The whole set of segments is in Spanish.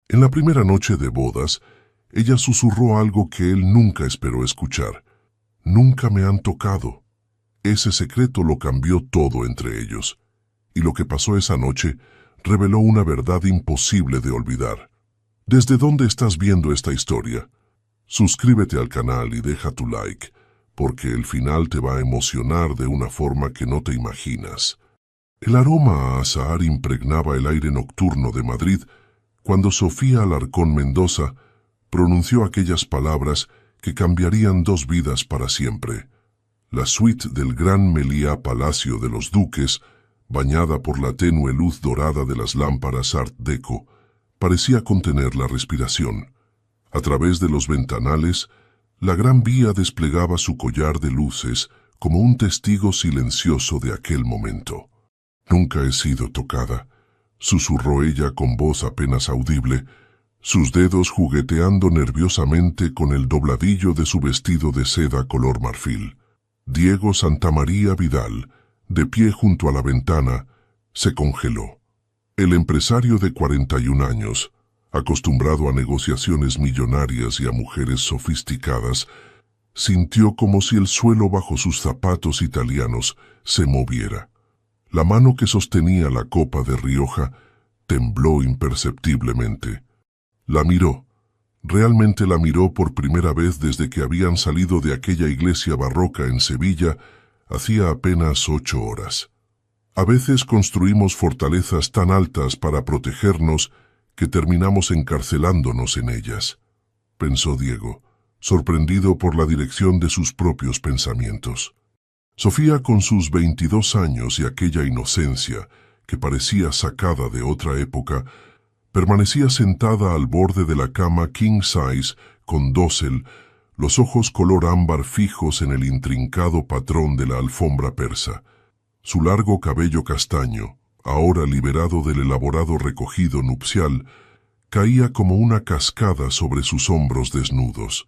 En la primera noche de bodas, ella susurró algo que él nunca esperó escuchar. Nunca me han tocado. Ese secreto lo cambió todo entre ellos. Y lo que pasó esa noche reveló una verdad imposible de olvidar. ¿Desde dónde estás viendo esta historia? Suscríbete al canal y deja tu like, porque el final te va a emocionar de una forma que no te imaginas. El aroma a azahar impregnaba el aire nocturno de Madrid cuando Sofía Alarcón Mendoza pronunció aquellas palabras que cambiarían dos vidas para siempre. La suite del Gran Meliá Palacio de los Duques, bañada por la tenue luz dorada de las lámparas Art Deco, parecía contener la respiración. A través de los ventanales, la Gran Vía desplegaba su collar de luces como un testigo silencioso de aquel momento. «Nunca he sido tocada», susurró ella con voz apenas audible, sus dedos jugueteando nerviosamente con el dobladillo de su vestido de seda color marfil. Diego Santamaría Vidal, de pie junto a la ventana, se congeló. El empresario de 41 años, acostumbrado a negociaciones millonarias y a mujeres sofisticadas, sintió como si el suelo bajo sus zapatos italianos se moviera. La mano que sostenía la copa de Rioja tembló imperceptiblemente. La miró. Realmente la miró por primera vez desde que habían salido de aquella iglesia barroca en Sevilla hacía apenas 8 horas. A veces construimos fortalezas tan altas para protegernos que terminamos encarcelándonos en ellas, pensó Diego, sorprendido por la dirección de sus propios pensamientos. Sofía, con sus 22 años y aquella inocencia que parecía sacada de otra época, permanecía sentada al borde de la cama king size con dosel, los ojos color ámbar fijos en el intrincado patrón de la alfombra persa. Su largo cabello castaño, ahora liberado del elaborado recogido nupcial, caía como una cascada sobre sus hombros desnudos.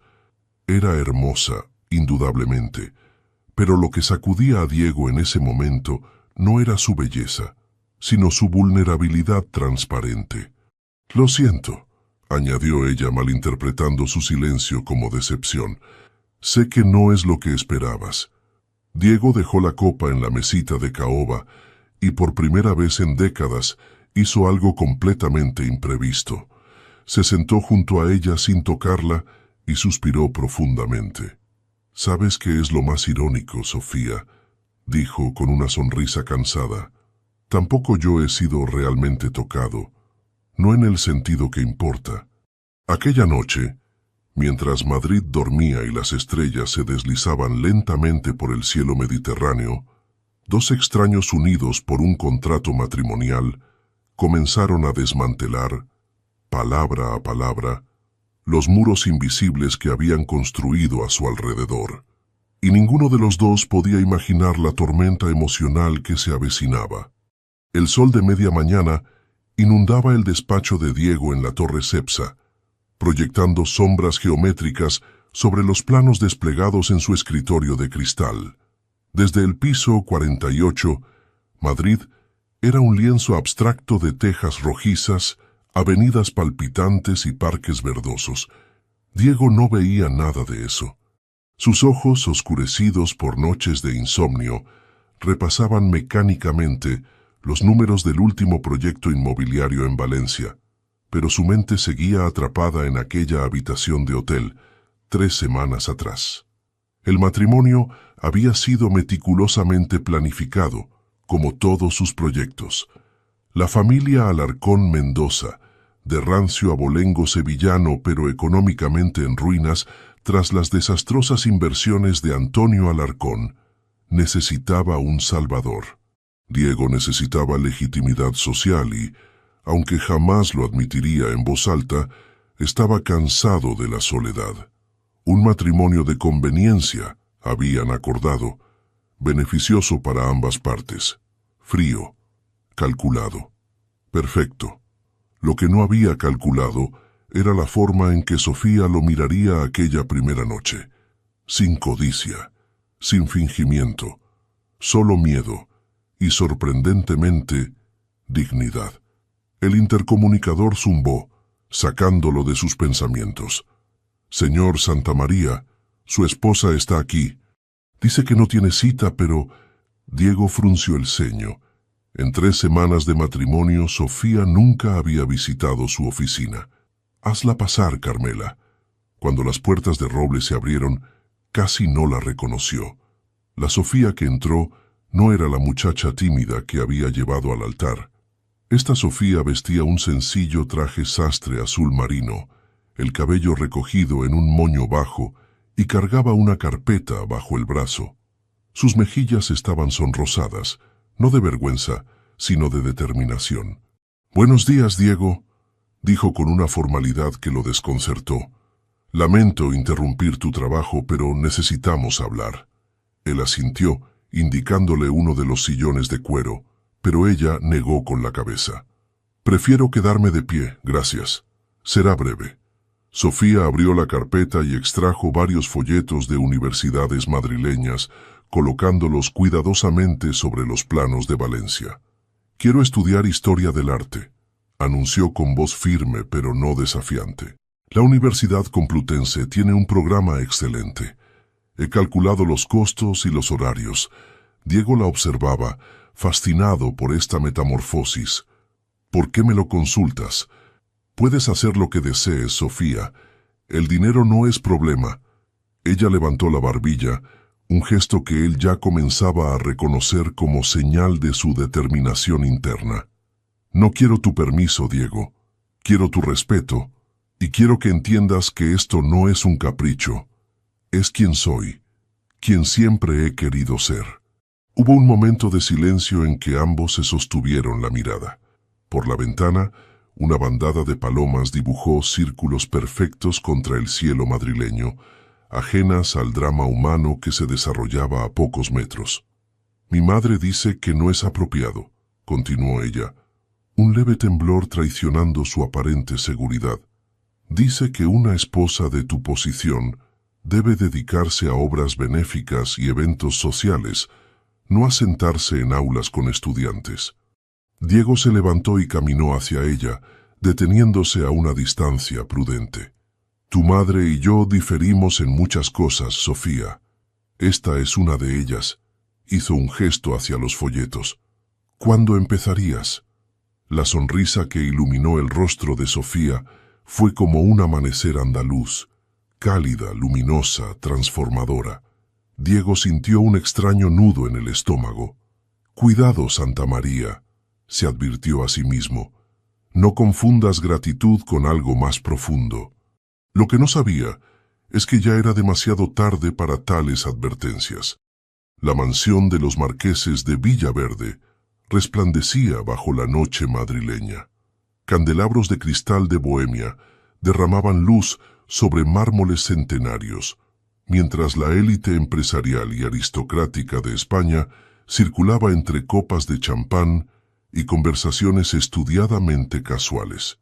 Era hermosa, indudablemente, pero lo que sacudía a Diego en ese momento no era su belleza, sino su vulnerabilidad transparente. «Lo siento», añadió ella malinterpretando su silencio como decepción. «Sé que no es lo que esperabas». Diego dejó la copa en la mesita de caoba y por primera vez en décadas hizo algo completamente imprevisto. Se sentó junto a ella sin tocarla y suspiró profundamente. «¿Sabes qué es lo más irónico, Sofía?», dijo con una sonrisa cansada. «Tampoco yo he sido realmente tocado, no en el sentido que importa». Aquella noche, mientras Madrid dormía y las estrellas se deslizaban lentamente por el cielo mediterráneo, dos extraños unidos por un contrato matrimonial comenzaron a desmantelar, palabra a palabra, los muros invisibles que habían construido a su alrededor. Y ninguno de los dos podía imaginar la tormenta emocional que se avecinaba. El sol de media mañana inundaba el despacho de Diego en la Torre Cepsa, proyectando sombras geométricas sobre los planos desplegados en su escritorio de cristal. Desde el piso 48, Madrid era un lienzo abstracto de tejas rojizas, avenidas palpitantes y parques verdosos. Diego no veía nada de eso. Sus ojos, oscurecidos por noches de insomnio, repasaban mecánicamente los números del último proyecto inmobiliario en Valencia, pero su mente seguía atrapada en aquella habitación de hotel 3 semanas atrás. El matrimonio había sido meticulosamente planificado, como todos sus proyectos. La familia Alarcón Mendoza, de rancio abolengo sevillano pero económicamente en ruinas tras las desastrosas inversiones de Antonio Alarcón, necesitaba un salvador. Diego necesitaba legitimidad social y, aunque jamás lo admitiría en voz alta, estaba cansado de la soledad. Un matrimonio de conveniencia, habían acordado, beneficioso para ambas partes, frío, calculado, perfecto. Lo que no había calculado era la forma en que Sofía lo miraría aquella primera noche, sin codicia, sin fingimiento, solo miedo y, sorprendentemente, dignidad. El intercomunicador zumbó, sacándolo de sus pensamientos. «Señor Santamaría, su esposa está aquí. Dice que no tiene cita, pero...» Diego frunció el ceño. En 3 semanas de matrimonio, Sofía nunca había visitado su oficina. «Hazla pasar, Carmela». Cuando las puertas de roble se abrieron, casi no la reconoció. La Sofía que entró no era la muchacha tímida que había llevado al altar. Esta Sofía vestía un sencillo traje sastre azul marino, el cabello recogido en un moño bajo, y cargaba una carpeta bajo el brazo. Sus mejillas estaban sonrosadas, no de vergüenza, sino de determinación. «Buenos días, Diego», dijo con una formalidad que lo desconcertó. «Lamento interrumpir tu trabajo, pero necesitamos hablar». Él asintió, indicándole uno de los sillones de cuero, pero ella negó con la cabeza. «Prefiero quedarme de pie, gracias. Será breve». Sofía abrió la carpeta y extrajo varios folletos de universidades madrileñas, colocándolos cuidadosamente sobre los planos de Valencia. «Quiero estudiar Historia del Arte», anunció con voz firme pero no desafiante. «La Universidad Complutense tiene un programa excelente. He calculado los costos y los horarios». Diego la observaba, fascinado por esta metamorfosis. «¿Por qué me lo consultas? Puedes hacer lo que desees, Sofía. El dinero no es problema». Ella levantó la barbilla, un gesto que él ya comenzaba a reconocer como señal de su determinación interna. «No quiero tu permiso, Diego. Quiero tu respeto, y quiero que entiendas que esto no es un capricho. Es quien soy, quien siempre he querido ser». Hubo un momento de silencio en que ambos se sostuvieron la mirada. Por la ventana, una bandada de palomas dibujó círculos perfectos contra el cielo madrileño, ajenas al drama humano que se desarrollaba a pocos metros. «Mi madre dice que no es apropiado», continuó ella, un leve temblor traicionando su aparente seguridad. «Dice que una esposa de tu posición debe dedicarse a obras benéficas y eventos sociales, no a sentarse en aulas con estudiantes». Diego se levantó y caminó hacia ella, deteniéndose a una distancia prudente. «Tu madre y yo diferimos en muchas cosas, Sofía. Esta es una de ellas». Hizo un gesto hacia los folletos. «¿Cuándo empezarías?» La sonrisa que iluminó el rostro de Sofía fue como un amanecer andaluz, cálida, luminosa, transformadora. Diego sintió un extraño nudo en el estómago. «Cuidado, Santamaría», se advirtió a sí mismo. «No confundas gratitud con algo más profundo». Lo que no sabía es que ya era demasiado tarde para tales advertencias. La mansión de los marqueses de Villaverde resplandecía bajo la noche madrileña. Candelabros de cristal de Bohemia derramaban luz sobre mármoles centenarios, mientras la élite empresarial y aristocrática de España circulaba entre copas de champán y conversaciones estudiadamente casuales.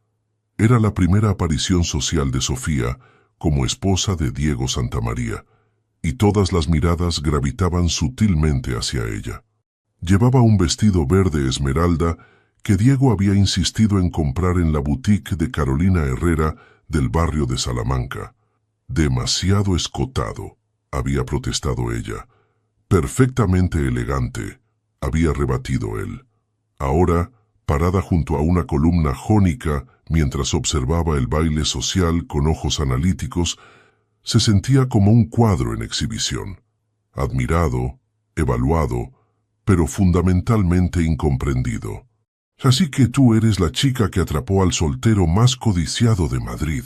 Era la primera aparición social de Sofía como esposa de Diego Santamaría, y todas las miradas gravitaban sutilmente hacia ella. Llevaba un vestido verde esmeralda que Diego había insistido en comprar en la boutique de Carolina Herrera del barrio de Salamanca. «Demasiado escotado», había protestado ella. «Perfectamente elegante», había rebatido él. Ahora, parada junto a una columna jónica mientras observaba el baile social con ojos analíticos, se sentía como un cuadro en exhibición, admirado, evaluado, pero fundamentalmente incomprendido. «Así que tú eres la chica que atrapó al soltero más codiciado de Madrid».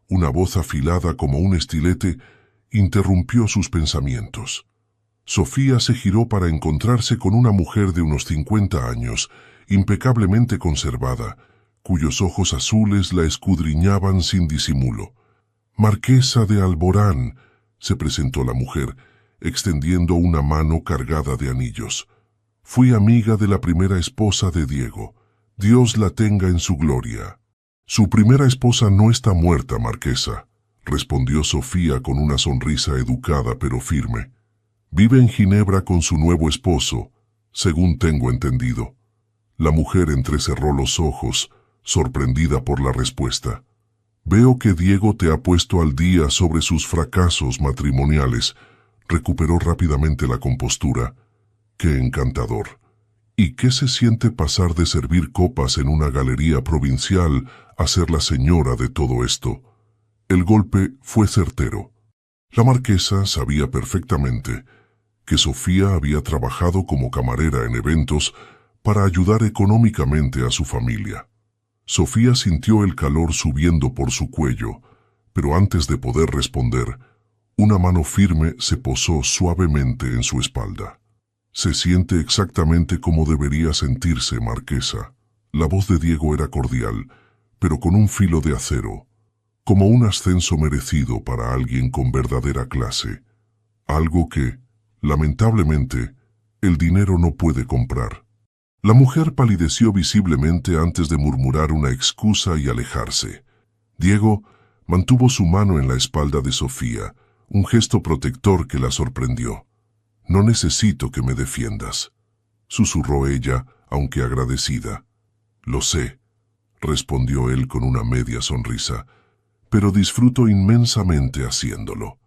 Una voz afilada como un estilete interrumpió sus pensamientos. Sofía se giró para encontrarse con una mujer de unos 50 años, impecablemente conservada, cuyos ojos azules la escudriñaban sin disimulo. «Marquesa de Alborán», se presentó la mujer, extendiendo una mano cargada de anillos. «Fui amiga de la primera esposa de Diego. Dios la tenga en su gloria». «Su primera esposa no está muerta, marquesa», respondió Sofía con una sonrisa educada pero firme. «Vive en Ginebra con su nuevo esposo, según tengo entendido». La mujer entrecerró los ojos, sorprendida por la respuesta. Veo que Diego te ha puesto al día sobre sus fracasos matrimoniales. Recuperó rápidamente la compostura. ¡Qué encantador! ¿Y qué se siente pasar de servir copas en una galería provincial a ser la señora de todo esto? El golpe fue certero. La marquesa sabía perfectamente que Sofía había trabajado como camarera en eventos para ayudar económicamente a su familia. Sofía sintió el calor subiendo por su cuello, pero antes de poder responder, una mano firme se posó suavemente en su espalda. Se siente exactamente como debería sentirse, marquesa. La voz de Diego era cordial, pero con un filo de acero, como un ascenso merecido para alguien con verdadera clase. Algo que, lamentablemente, el dinero no puede comprar. La mujer palideció visiblemente antes de murmurar una excusa y alejarse. Diego mantuvo su mano en la espalda de Sofía, un gesto protector que la sorprendió. «No necesito que me defiendas», susurró ella, aunque agradecida. «Lo sé», respondió él con una media sonrisa, «pero disfruto inmensamente haciéndolo».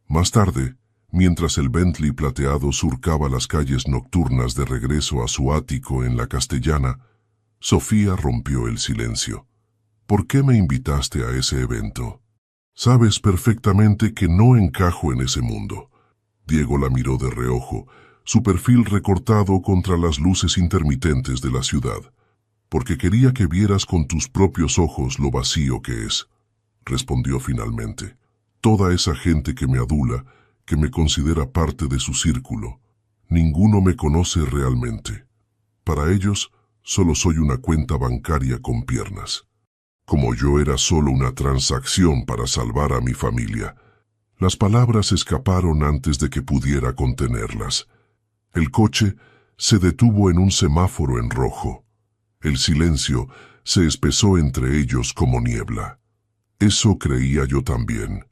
Más tarde, mientras el Bentley plateado surcaba las calles nocturnas de regreso a su ático en la Castellana, Sofía rompió el silencio. «¿Por qué me invitaste a ese evento? Sabes perfectamente que no encajo en ese mundo». Diego la miró de reojo, su perfil recortado contra las luces intermitentes de la ciudad. «Porque quería que vieras con tus propios ojos lo vacío que es», respondió finalmente. «Toda esa gente que me adula, que me considera parte de su círculo, ninguno me conoce realmente. Para ellos, solo soy una cuenta bancaria con piernas. Como yo era solo una transacción para salvar a mi familia». Las palabras escaparon antes de que pudiera contenerlas. El coche se detuvo en un semáforo en rojo. El silencio se espesó entre ellos como niebla. «Eso creía yo también»,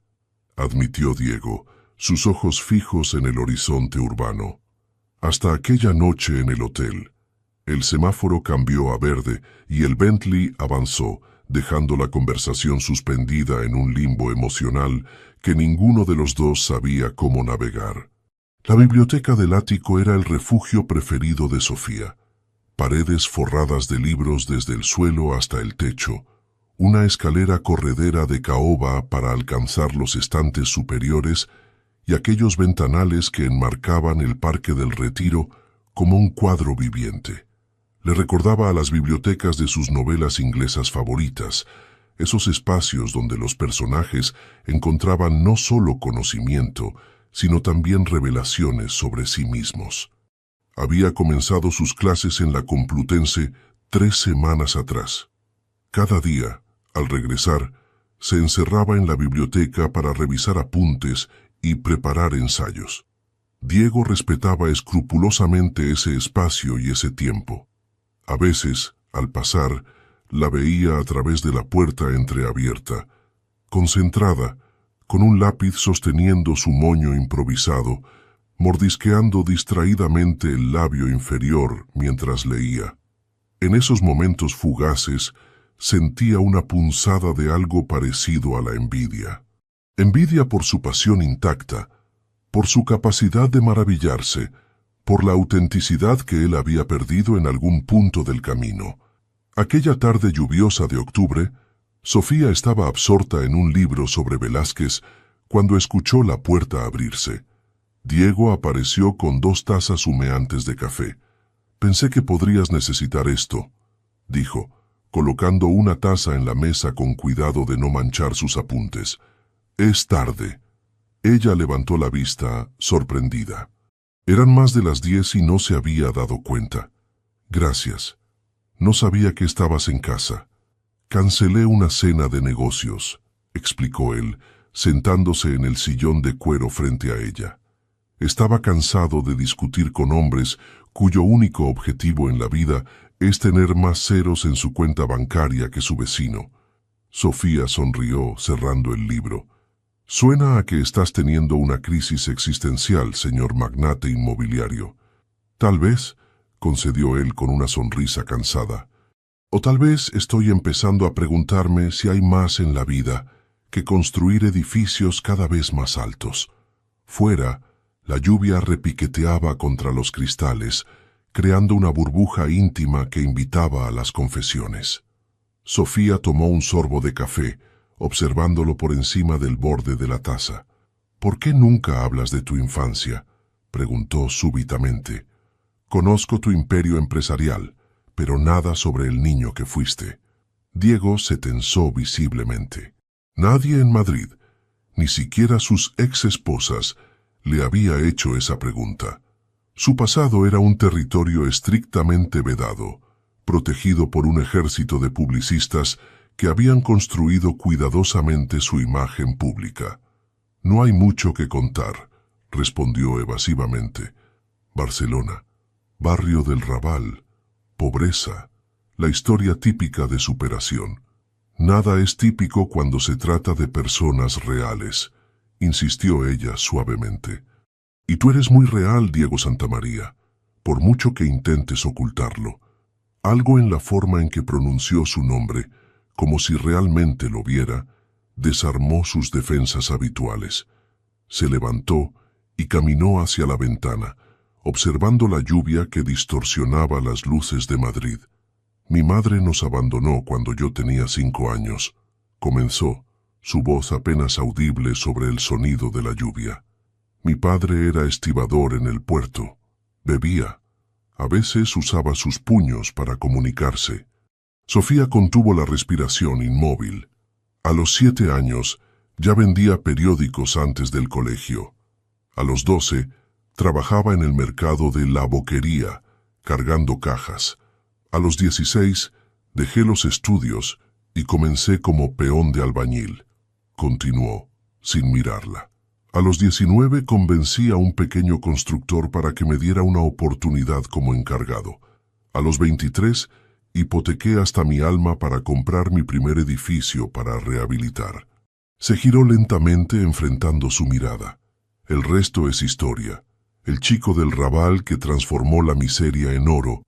admitió Diego, sus ojos fijos en el horizonte urbano. Hasta aquella noche en el hotel. El semáforo cambió a verde y el Bentley avanzó, dejando la conversación suspendida en un limbo emocional que ninguno de los dos sabía cómo navegar. La biblioteca del ático era el refugio preferido de Sofía. Paredes forradas de libros desde el suelo hasta el techo, una escalera corredera de caoba para alcanzar los estantes superiores y aquellos ventanales que enmarcaban el Parque del Retiro como un cuadro viviente. Le recordaba a las bibliotecas de sus novelas inglesas favoritas, esos espacios donde los personajes encontraban no solo conocimiento, sino también revelaciones sobre sí mismos. Había comenzado sus clases en la Complutense 3 semanas atrás. Cada día, al regresar, se encerraba en la biblioteca para revisar apuntes y preparar ensayos. Diego respetaba escrupulosamente ese espacio y ese tiempo. A veces, al pasar, la veía a través de la puerta entreabierta, concentrada, con un lápiz sosteniendo su moño improvisado, mordisqueando distraídamente el labio inferior mientras leía. En esos momentos fugaces, sentía una punzada de algo parecido a la envidia. Envidia por su pasión intacta, por su capacidad de maravillarse, por la autenticidad que él había perdido en algún punto del camino. Aquella tarde lluviosa de octubre, Sofía estaba absorta en un libro sobre Velázquez cuando escuchó la puerta abrirse. Diego apareció con 2 tazas humeantes de café. «Pensé que podrías necesitar esto», dijo, colocando una taza en la mesa con cuidado de no manchar sus apuntes. «Es tarde». Ella levantó la vista, sorprendida. Eran más de las 10 y no se había dado cuenta. «Gracias. No sabía que estabas en casa. Cancelé una cena de negocios», explicó él, sentándose en el sillón de cuero frente a ella. Estaba cansado de discutir con hombres cuyo único objetivo en la vida es tener más ceros en su cuenta bancaria que su vecino. Sofía sonrió, cerrando el libro. «Suena a que estás teniendo una crisis existencial, señor magnate inmobiliario». «Tal vez», concedió él con una sonrisa cansada. O tal vez estoy empezando a preguntarme si hay más en la vida que construir edificios cada vez más altos. Fuera, la lluvia repiqueteaba contra los cristales, creando una burbuja íntima que invitaba a las confesiones. Sofía tomó un sorbo de café, observándolo por encima del borde de la taza. «¿Por qué nunca hablas de tu infancia?», preguntó súbitamente. «Conozco tu imperio empresarial, pero nada sobre el niño que fuiste». Diego se tensó visiblemente. Nadie en Madrid, ni siquiera sus ex-esposas, le había hecho esa pregunta. Su pasado era un territorio estrictamente vedado, protegido por un ejército de publicistas que habían construido cuidadosamente su imagen pública. «No hay mucho que contar», respondió evasivamente. «Barcelona, barrio del Raval, pobreza, la historia típica de superación». «Nada es típico cuando se trata de personas reales», insistió ella suavemente. «Y tú eres muy real, Diego Santamaría, por mucho que intentes ocultarlo». Algo en la forma en que pronunció su nombre, como si realmente lo viera, desarmó sus defensas habituales. Se levantó y caminó hacia la ventana, observando la lluvia que distorsionaba las luces de Madrid. «Mi madre nos abandonó cuando yo tenía 5 años», comenzó, su voz apenas audible sobre el sonido de la lluvia. «Mi padre era estibador en el puerto. Bebía. A veces usaba sus puños para comunicarse». Sofía contuvo la respiración inmóvil. A los 7 años ya vendía periódicos antes del colegio. A los 12 trabajaba en el mercado de la boquería, cargando cajas. A los 16 dejé los estudios y comencé como peón de albañil. Continuó, sin mirarla. A los 19 convencí a un pequeño constructor para que me diera una oportunidad como encargado. A los 23 hipotequé hasta mi alma para comprar mi primer edificio para rehabilitar. Se giró lentamente enfrentando su mirada. El resto es historia. El chico del Raval que transformó la miseria en oro.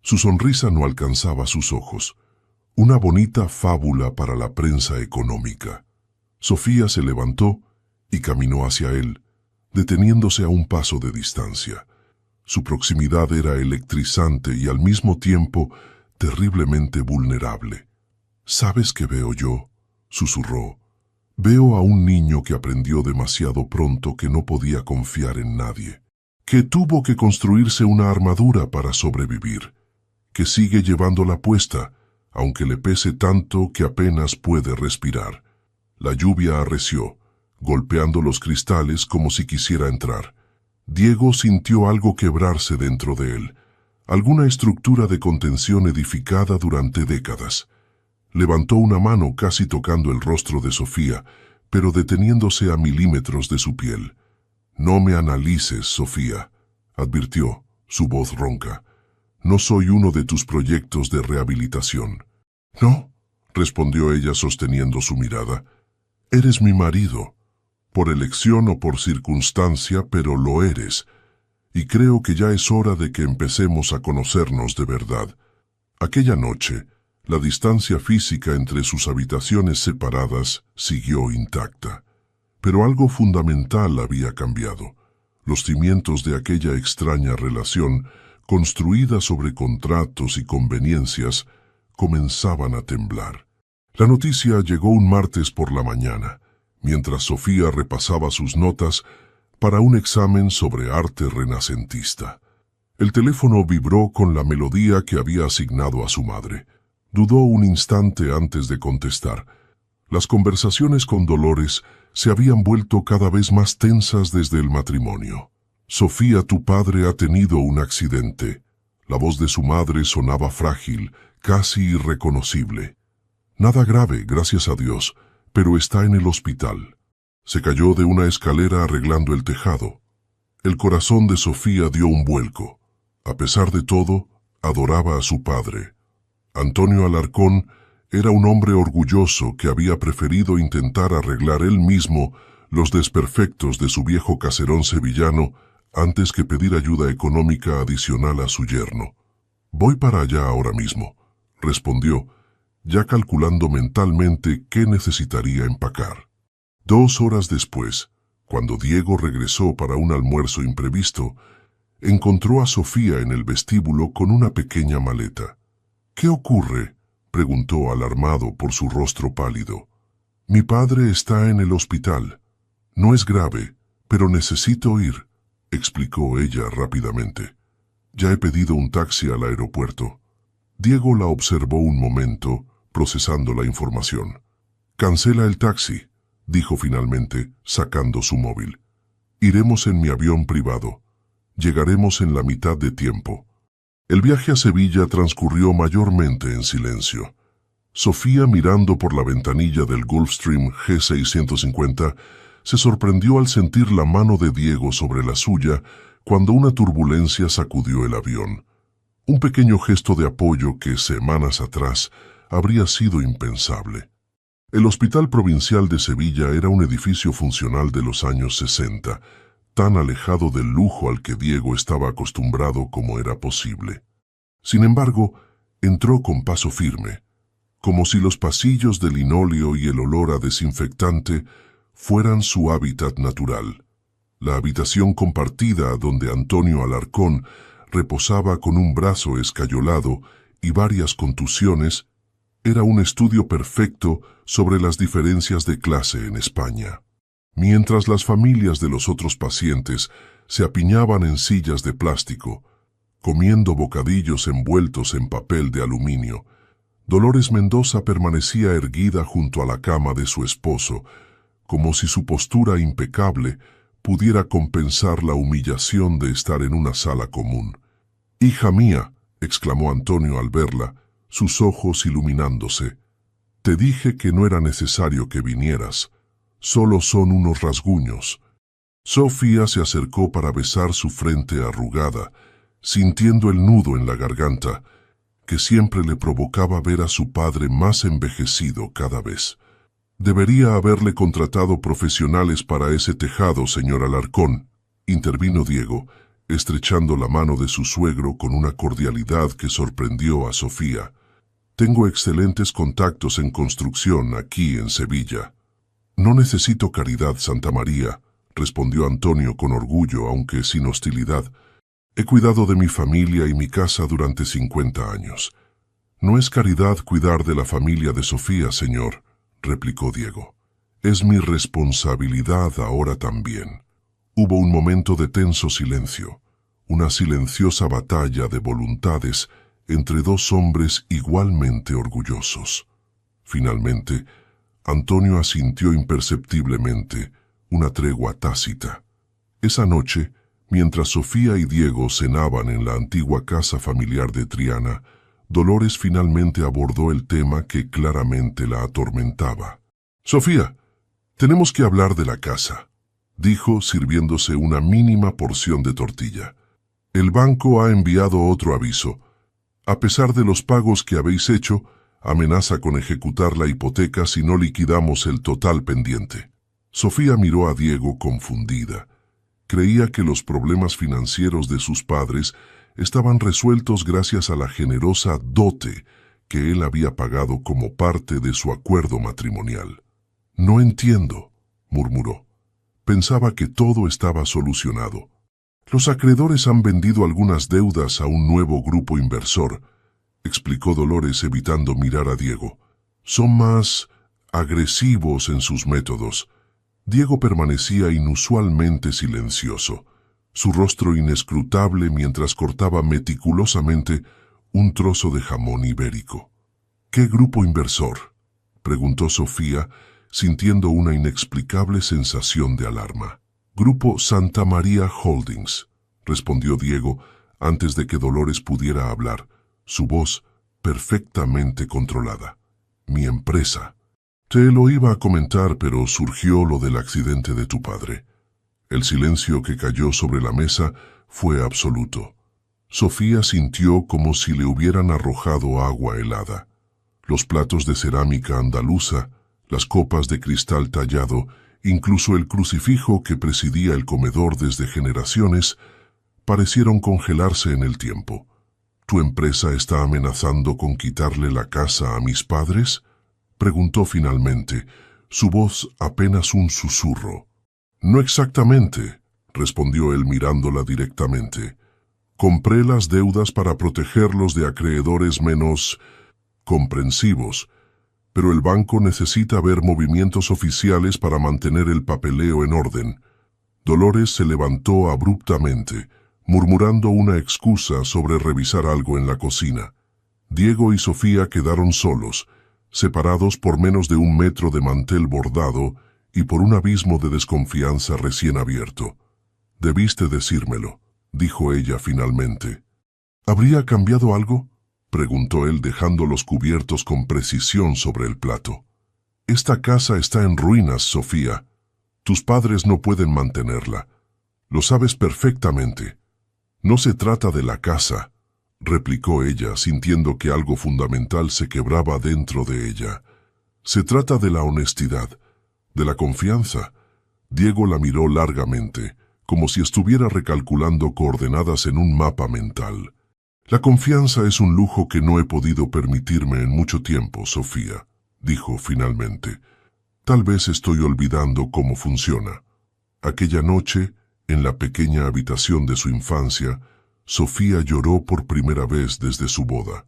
Su sonrisa no alcanzaba sus ojos. Una bonita fábula para la prensa económica. Sofía se levantó y caminó hacia él, deteniéndose a un paso de distancia. Su proximidad era electrizante y al mismo tiempo terriblemente vulnerable. «¿Sabes qué veo yo?», susurró. «Veo a un niño que aprendió demasiado pronto que no podía confiar en nadie, que tuvo que construirse una armadura para sobrevivir, que sigue llevándola puesta, aunque le pese tanto que apenas puede respirar». La lluvia arreció, golpeando los cristales como si quisiera entrar. Diego sintió algo quebrarse dentro de él, alguna estructura de contención edificada durante décadas. Levantó una mano casi tocando el rostro de Sofía, pero deteniéndose a milímetros de su piel. «No me analices, Sofía», advirtió, su voz ronca. «No soy uno de tus proyectos de rehabilitación». «¿No?», respondió ella sosteniendo su mirada. «Eres mi marido. Por elección o por circunstancia, pero lo eres. Y creo que ya es hora de que empecemos a conocernos de verdad». Aquella noche, la distancia física entre sus habitaciones separadas siguió intacta. Pero algo fundamental había cambiado. Los cimientos de aquella extraña relación, construida sobre contratos y conveniencias, comenzaban a temblar. La noticia llegó un martes por la mañana, mientras Sofía repasaba sus notas para un examen sobre arte renacentista. El teléfono vibró con la melodía que había asignado a su madre. Dudó un instante antes de contestar. Las conversaciones con Dolores se habían vuelto cada vez más tensas desde el matrimonio. «Sofía, tu padre ha tenido un accidente». La voz de su madre sonaba frágil, casi irreconocible. «Nada grave, gracias a Dios, pero está en el hospital». Se cayó de una escalera arreglando el tejado. El corazón de Sofía dio un vuelco. A pesar de todo, adoraba a su padre. Antonio Alarcón era un hombre orgulloso que había preferido intentar arreglar él mismo los desperfectos de su viejo caserón sevillano antes que pedir ayuda económica adicional a su yerno. «Voy para allá ahora mismo», respondió, ya calculando mentalmente qué necesitaría empacar. 2 horas después, cuando Diego regresó para un almuerzo imprevisto, encontró a Sofía en el vestíbulo con una pequeña maleta. «¿Qué ocurre?», preguntó alarmado por su rostro pálido. «Mi padre está en el hospital. No es grave, pero necesito ir», explicó ella rápidamente. «Ya he pedido un taxi al aeropuerto». Diego la observó un momento, procesando la información. «Cancela el taxi», dijo finalmente, sacando su móvil. «Iremos en mi avión privado. Llegaremos en la mitad de tiempo». El viaje a Sevilla transcurrió mayormente en silencio. Sofía, mirando por la ventanilla del Gulfstream G650, se sorprendió al sentir la mano de Diego sobre la suya cuando una turbulencia sacudió el avión. Un pequeño gesto de apoyo que, semanas atrás, habría sido impensable. El Hospital Provincial de Sevilla era un edificio funcional de los años 60, tan alejado del lujo al que Diego estaba acostumbrado como era posible. Sin embargo, entró con paso firme, como si los pasillos de linóleo y el olor a desinfectante fueran su hábitat natural. La habitación compartida donde Antonio Alarcón reposaba con un brazo escayolado y varias contusiones era un estudio perfecto sobre las diferencias de clase en España. Mientras las familias de los otros pacientes se apiñaban en sillas de plástico, comiendo bocadillos envueltos en papel de aluminio, Dolores Mendoza permanecía erguida junto a la cama de su esposo, como si su postura impecable pudiera compensar la humillación de estar en una sala común. «Hija mía», exclamó Antonio al verla, sus ojos iluminándose, «te dije que no era necesario que vinieras. Solo son unos rasguños». Sofía se acercó para besar su frente arrugada, sintiendo el nudo en la garganta, que siempre le provocaba ver a su padre más envejecido cada vez. «Debería haberle contratado profesionales para ese tejado, señor Alarcón», intervino Diego, estrechando la mano de su suegro con una cordialidad que sorprendió a Sofía. «Tengo excelentes contactos en construcción aquí en Sevilla». «No necesito caridad, Santa María», respondió Antonio con orgullo, aunque sin hostilidad. «He cuidado de mi familia y mi casa durante 50 años. No es caridad cuidar de la familia de Sofía, señor», replicó Diego. «Es mi responsabilidad ahora también». Hubo un momento de tenso silencio, una silenciosa batalla de voluntades entre dos hombres igualmente orgullosos. Finalmente, Antonio asintió imperceptiblemente, una tregua tácita. Esa noche, mientras Sofía y Diego cenaban en la antigua casa familiar de Triana, Dolores finalmente abordó el tema que claramente la atormentaba. «Sofía, tenemos que hablar de la casa», dijo sirviéndose una mínima porción de tortilla. «El banco ha enviado otro aviso. A pesar de los pagos que habéis hecho, amenaza con ejecutar la hipoteca si no liquidamos el total pendiente». Sofía miró a Diego confundida. Creía que los problemas financieros de sus padres estaban resueltos gracias a la generosa dote que él había pagado como parte de su acuerdo matrimonial. «No entiendo», murmuró. «Pensaba que todo estaba solucionado». «Los acreedores han vendido algunas deudas a un nuevo grupo inversor», explicó Dolores evitando mirar a Diego. «Son más agresivos en sus métodos». Diego permanecía inusualmente silencioso, su rostro inescrutable mientras cortaba meticulosamente un trozo de jamón ibérico. «¿Qué grupo inversor?», preguntó Sofía, sintiendo una inexplicable sensación de alarma. «Grupo Santa María Holdings», respondió Diego antes de que Dolores pudiera hablar, su voz perfectamente controlada. «Mi empresa». «Te lo iba a comentar, pero surgió lo del accidente de tu padre». El silencio que cayó sobre la mesa fue absoluto. Sofía sintió como si le hubieran arrojado agua helada. Los platos de cerámica andaluza, las copas de cristal tallado, incluso el crucifijo que presidía el comedor desde generaciones, parecieron congelarse en el tiempo. ¿Tu empresa está amenazando con quitarle la casa a mis padres?, preguntó finalmente, su voz apenas un susurro. No exactamente, respondió él mirándola directamente. Compré las deudas para protegerlos de acreedores menos comprensivos, pero el banco necesita ver movimientos oficiales para mantener el papeleo en orden. Dolores se levantó abruptamente, murmurando una excusa sobre revisar algo en la cocina. Diego y Sofía quedaron solos, separados por menos de 1 metro de mantel bordado y por un abismo de desconfianza recién abierto. «Debiste decírmelo», dijo ella finalmente. «¿Habría cambiado algo?», preguntó él dejando los cubiertos con precisión sobre el plato. «Esta casa está en ruinas, Sofía. Tus padres no pueden mantenerla. Lo sabes perfectamente». «No se trata de la casa», replicó ella, sintiendo que algo fundamental se quebraba dentro de ella. «Se trata de la honestidad, de la confianza». Diego la miró largamente, como si estuviera recalculando coordenadas en un mapa mental. «La confianza es un lujo que no he podido permitirme en mucho tiempo, Sofía», dijo finalmente. «Tal vez estoy olvidando cómo funciona». Aquella noche, en la pequeña habitación de su infancia, Sofía lloró por primera vez desde su boda.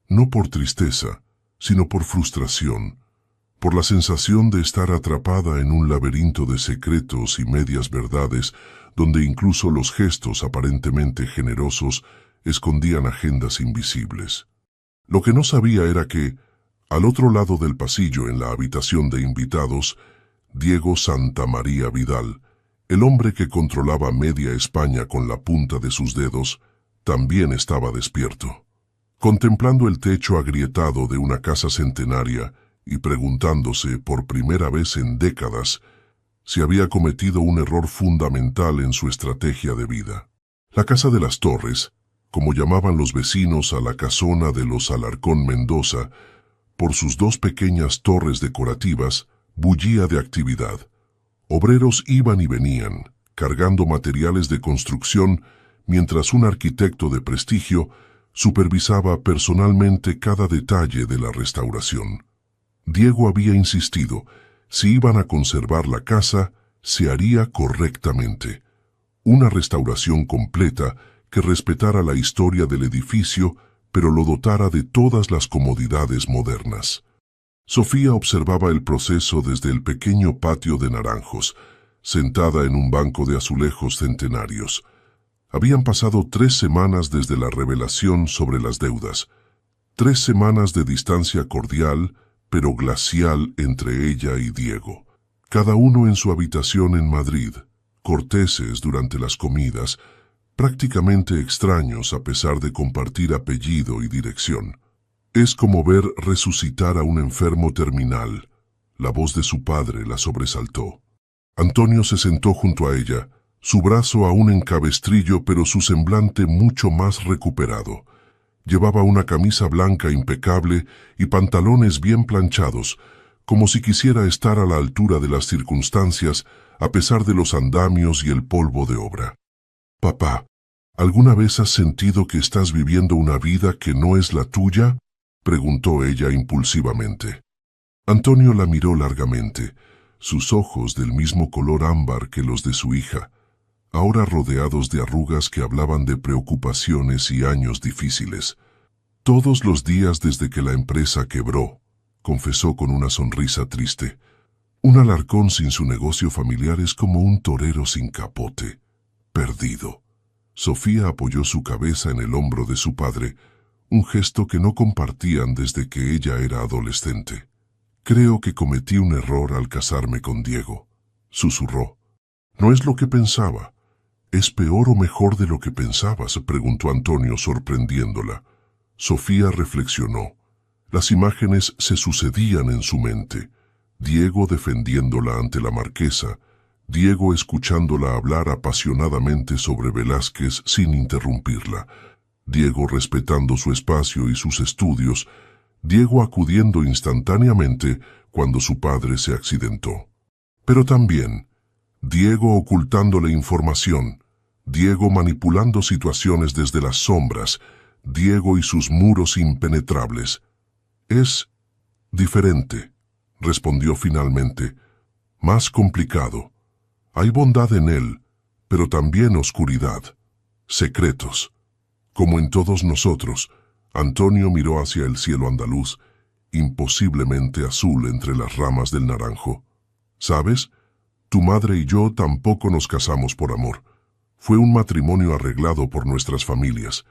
No por tristeza, sino por frustración, por la sensación de estar atrapada en un laberinto de secretos y medias verdades donde incluso los gestos aparentemente generosos escondían agendas invisibles. Lo que no sabía era que, al otro lado del pasillo en la habitación de invitados, Diego Santamaría Vidal, el hombre que controlaba media España con la punta de sus dedos, también estaba despierto, contemplando el techo agrietado de una casa centenaria y preguntándose por primera vez en décadas si había cometido un error fundamental en su estrategia de vida. La Casa de las Torres, como llamaban los vecinos a la casona de los Alarcón Mendoza, por sus 2 pequeñas torres decorativas, bullía de actividad. Obreros iban y venían, cargando materiales de construcción, mientras un arquitecto de prestigio supervisaba personalmente cada detalle de la restauración. Diego había insistido, si iban a conservar la casa, se haría correctamente. Una restauración completa que respetara la historia del edificio, pero lo dotara de todas las comodidades modernas. Sofía observaba el proceso desde el pequeño patio de naranjos, sentada en un banco de azulejos centenarios. Habían pasado 3 semanas desde la revelación sobre las deudas, 3 semanas de distancia cordial, pero glacial entre ella y Diego. Cada uno en su habitación en Madrid, corteses durante las comidas, prácticamente extraños a pesar de compartir apellido y dirección. Es como ver resucitar a un enfermo terminal. La voz de su padre la sobresaltó. Antonio se sentó junto a ella, su brazo aún en cabestrillo pero su semblante mucho más recuperado. Llevaba una camisa blanca impecable y pantalones bien planchados, como si quisiera estar a la altura de las circunstancias a pesar de los andamios y el polvo de obra. «Papá, ¿alguna vez has sentido que estás viviendo una vida que no es la tuya?», preguntó ella impulsivamente. Antonio la miró largamente, sus ojos del mismo color ámbar que los de su hija, ahora rodeados de arrugas que hablaban de preocupaciones y años difíciles. «Todos los días desde que la empresa quebró», confesó con una sonrisa triste. «Un Alarcón sin su negocio familiar es como un torero sin capote, perdido». Sofía apoyó su cabeza en el hombro de su padre, un gesto que no compartían desde que ella era adolescente. «Creo que cometí un error al casarme con Diego», susurró. «No es lo que pensaba». «¿Es peor o mejor de lo que pensabas?», preguntó Antonio sorprendiéndola. Sofía reflexionó. Las imágenes se sucedían en su mente. Diego defendiéndola ante la marquesa, Diego escuchándola hablar apasionadamente sobre Velázquez sin interrumpirla, Diego respetando su espacio y sus estudios, Diego acudiendo instantáneamente cuando su padre se accidentó. Pero también, Diego ocultándole información, Diego manipulando situaciones desde las sombras, Diego y sus muros impenetrables. Es diferente, respondió finalmente. Más complicado. Hay bondad en él, pero también oscuridad. Secretos. Como en todos nosotros, Antonio miró hacia el cielo andaluz, imposiblemente azul entre las ramas del naranjo. ¿Sabes? Tu madre y yo tampoco nos casamos por amor. Fue un matrimonio arreglado por nuestras familias.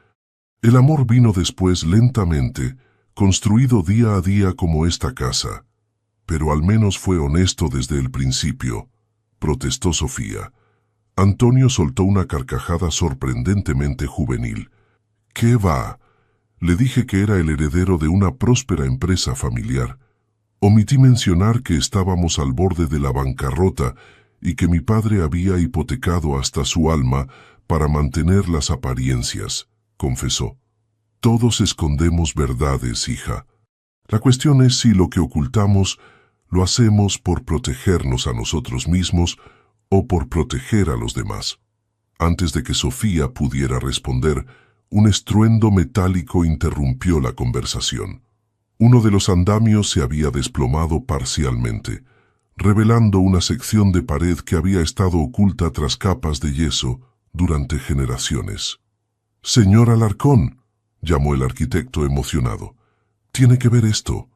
El amor vino después lentamente, construido día a día como esta casa. Pero al menos fue honesto desde el principio, protestó Sofía. Antonio soltó una carcajada sorprendentemente juvenil. ¿Qué va? Le dije que era el heredero de una próspera empresa familiar. Omití mencionar que estábamos al borde de la bancarrota y que mi padre había hipotecado hasta su alma para mantener las apariencias, confesó. Todos escondemos verdades, hija. La cuestión es si lo que ocultamos lo hacemos por protegernos a nosotros mismos o por proteger a los demás. Antes de que Sofía pudiera responder, un estruendo metálico interrumpió la conversación. Uno de los andamios se había desplomado parcialmente, revelando una sección de pared que había estado oculta tras capas de yeso durante generaciones. «Señor Alarcón», llamó el arquitecto emocionado, «tiene que ver esto».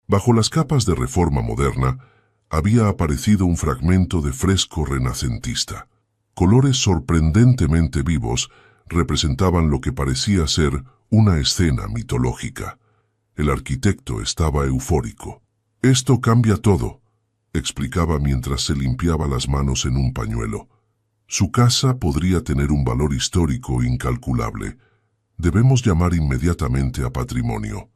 Bajo las capas de reforma moderna, había aparecido un fragmento de fresco renacentista. Colores sorprendentemente vivos representaban lo que parecía ser una escena mitológica. El arquitecto estaba eufórico. «Esto cambia todo», explicaba mientras se limpiaba las manos en un pañuelo. «Su casa podría tener un valor histórico incalculable. Debemos llamar inmediatamente a patrimonio».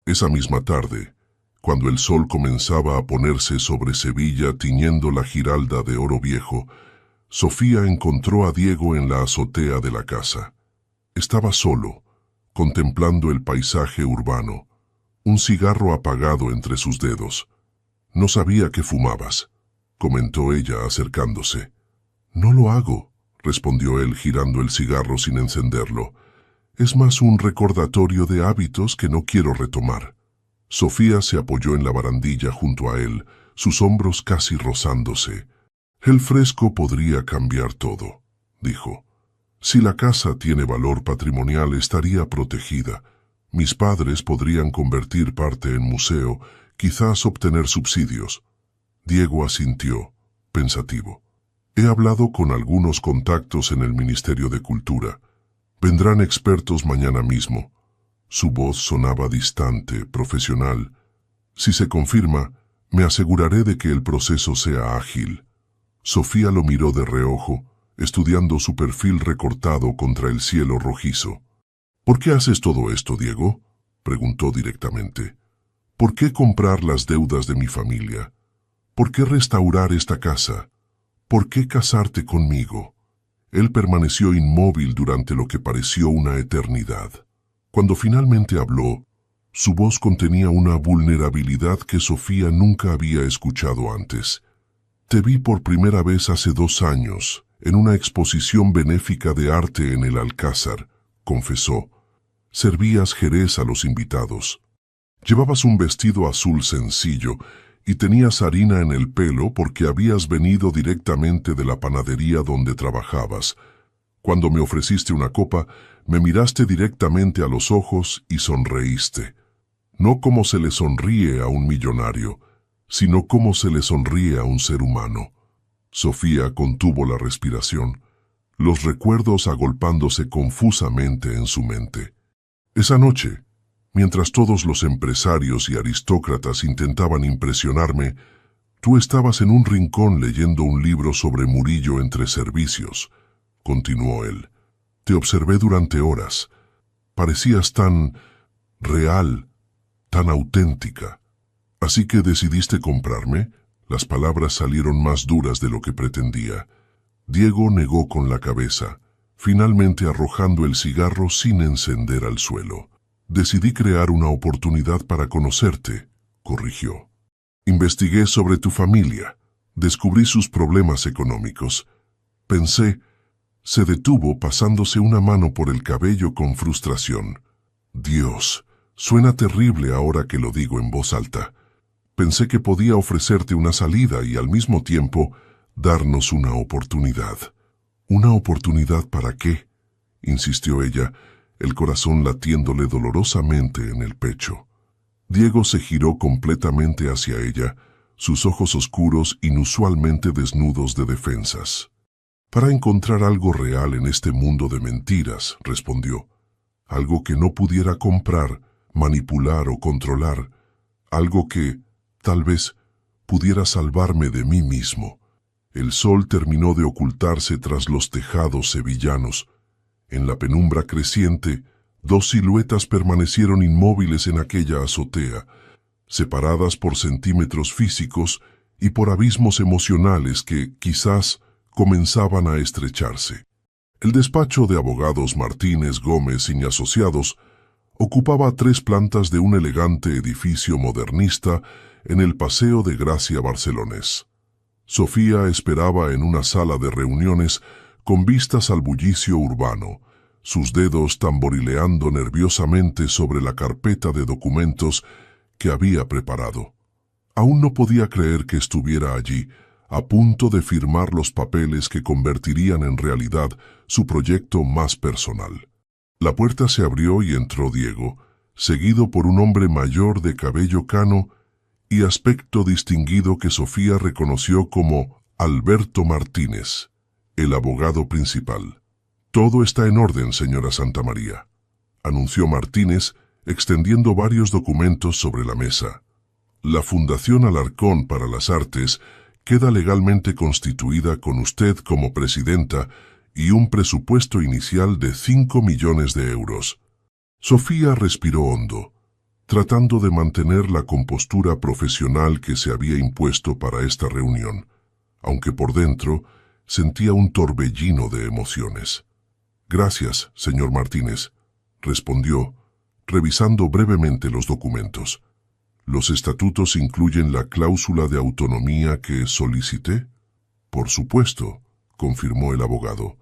Esa misma tarde, cuando el sol comenzaba a ponerse sobre Sevilla tiñendo la giralda de oro viejo, Sofía encontró a Diego en la azotea de la casa. Estaba solo, contemplando el paisaje urbano, un cigarro apagado entre sus dedos. «No sabía que fumabas», comentó ella acercándose. «No lo hago», respondió él girando el cigarro sin encenderlo. «Es más un recordatorio de hábitos que no quiero retomar». Sofía se apoyó en la barandilla junto a él, sus hombros casi rozándose. «El fresco podría cambiar todo», dijo. «Si la casa tiene valor patrimonial, estaría protegida. Mis padres podrían convertir parte en museo, quizás obtener subsidios». Diego asintió, pensativo. «He hablado con algunos contactos en el Ministerio de Cultura. Vendrán expertos mañana mismo». Su voz sonaba distante, profesional. «Si se confirma, me aseguraré de que el proceso sea ágil». Sofía lo miró de reojo, estudiando su perfil recortado contra el cielo rojizo. «¿Por qué haces todo esto, Diego?», preguntó directamente. «¿Por qué comprar las deudas de mi familia? ¿Por qué restaurar esta casa? ¿Por qué casarte conmigo?». Él permaneció inmóvil durante lo que pareció una eternidad. Cuando finalmente habló, su voz contenía una vulnerabilidad que Sofía nunca había escuchado antes. «Te vi por primera vez hace 2 años, en una exposición benéfica de arte en el Alcázar», confesó. «Servías jerez a los invitados. Llevabas un vestido azul sencillo y tenías harina en el pelo porque habías venido directamente de la panadería donde trabajabas. Cuando me ofreciste una copa, me miraste directamente a los ojos y sonreíste. No como se le sonríe a un millonario, sino como se le sonríe a un ser humano». Sofía contuvo la respiración, los recuerdos agolpándose confusamente en su mente. «Esa noche, mientras todos los empresarios y aristócratas intentaban impresionarme, tú estabas en un rincón leyendo un libro sobre Murillo entre servicios», continuó él. «Te observé durante horas. Parecías tan real, tan auténtica. Así que decidiste comprarme». Las palabras salieron más duras de lo que pretendía. Diego negó con la cabeza, finalmente arrojando el cigarro sin encender al suelo. «Decidí crear una oportunidad para conocerte», corrigió. «Investigué sobre tu familia, descubrí sus problemas económicos. Pensé». Se detuvo pasándose una mano por el cabello con frustración. Dios, suena terrible ahora que lo digo en voz alta. Pensé que podía ofrecerte una salida y al mismo tiempo darnos una oportunidad. ¿Una oportunidad para qué?, insistió ella, el corazón latiéndole dolorosamente en el pecho. Diego se giró completamente hacia ella, sus ojos oscuros inusualmente desnudos de defensas. Para encontrar algo real en este mundo de mentiras, respondió. Algo que no pudiera comprar, manipular o controlar. Algo que, tal vez, pudiera salvarme de mí mismo. El sol terminó de ocultarse tras los tejados sevillanos. En la penumbra creciente, dos siluetas permanecieron inmóviles en aquella azotea, separadas por centímetros físicos y por abismos emocionales que, quizás, comenzaban a estrecharse. El despacho de abogados Martínez, Gómez y Asociados ocupaba 3 plantas de un elegante edificio modernista en el Paseo de Gracia barcelonés. Sofía esperaba en una sala de reuniones con vistas al bullicio urbano, sus dedos tamborileando nerviosamente sobre la carpeta de documentos que había preparado. Aún no podía creer que estuviera allí, a punto de firmar los papeles que convertirían en realidad su proyecto más personal. La puerta se abrió y entró Diego, seguido por un hombre mayor de cabello cano y aspecto distinguido que Sofía reconoció como Alberto Martínez, el abogado principal. «Todo está en orden, señora Santamaría», anunció Martínez, extendiendo varios documentos sobre la mesa. «La Fundación Alarcón para las Artes queda legalmente constituida con usted como presidenta y un presupuesto inicial de 5 millones de euros». Sofía respiró hondo, tratando de mantener la compostura profesional que se había impuesto para esta reunión, aunque por dentro sentía un torbellino de emociones. «Gracias, señor Martínez», respondió, revisando brevemente los documentos. «¿Los estatutos incluyen la cláusula de autonomía que solicité?» «Por supuesto», confirmó el abogado.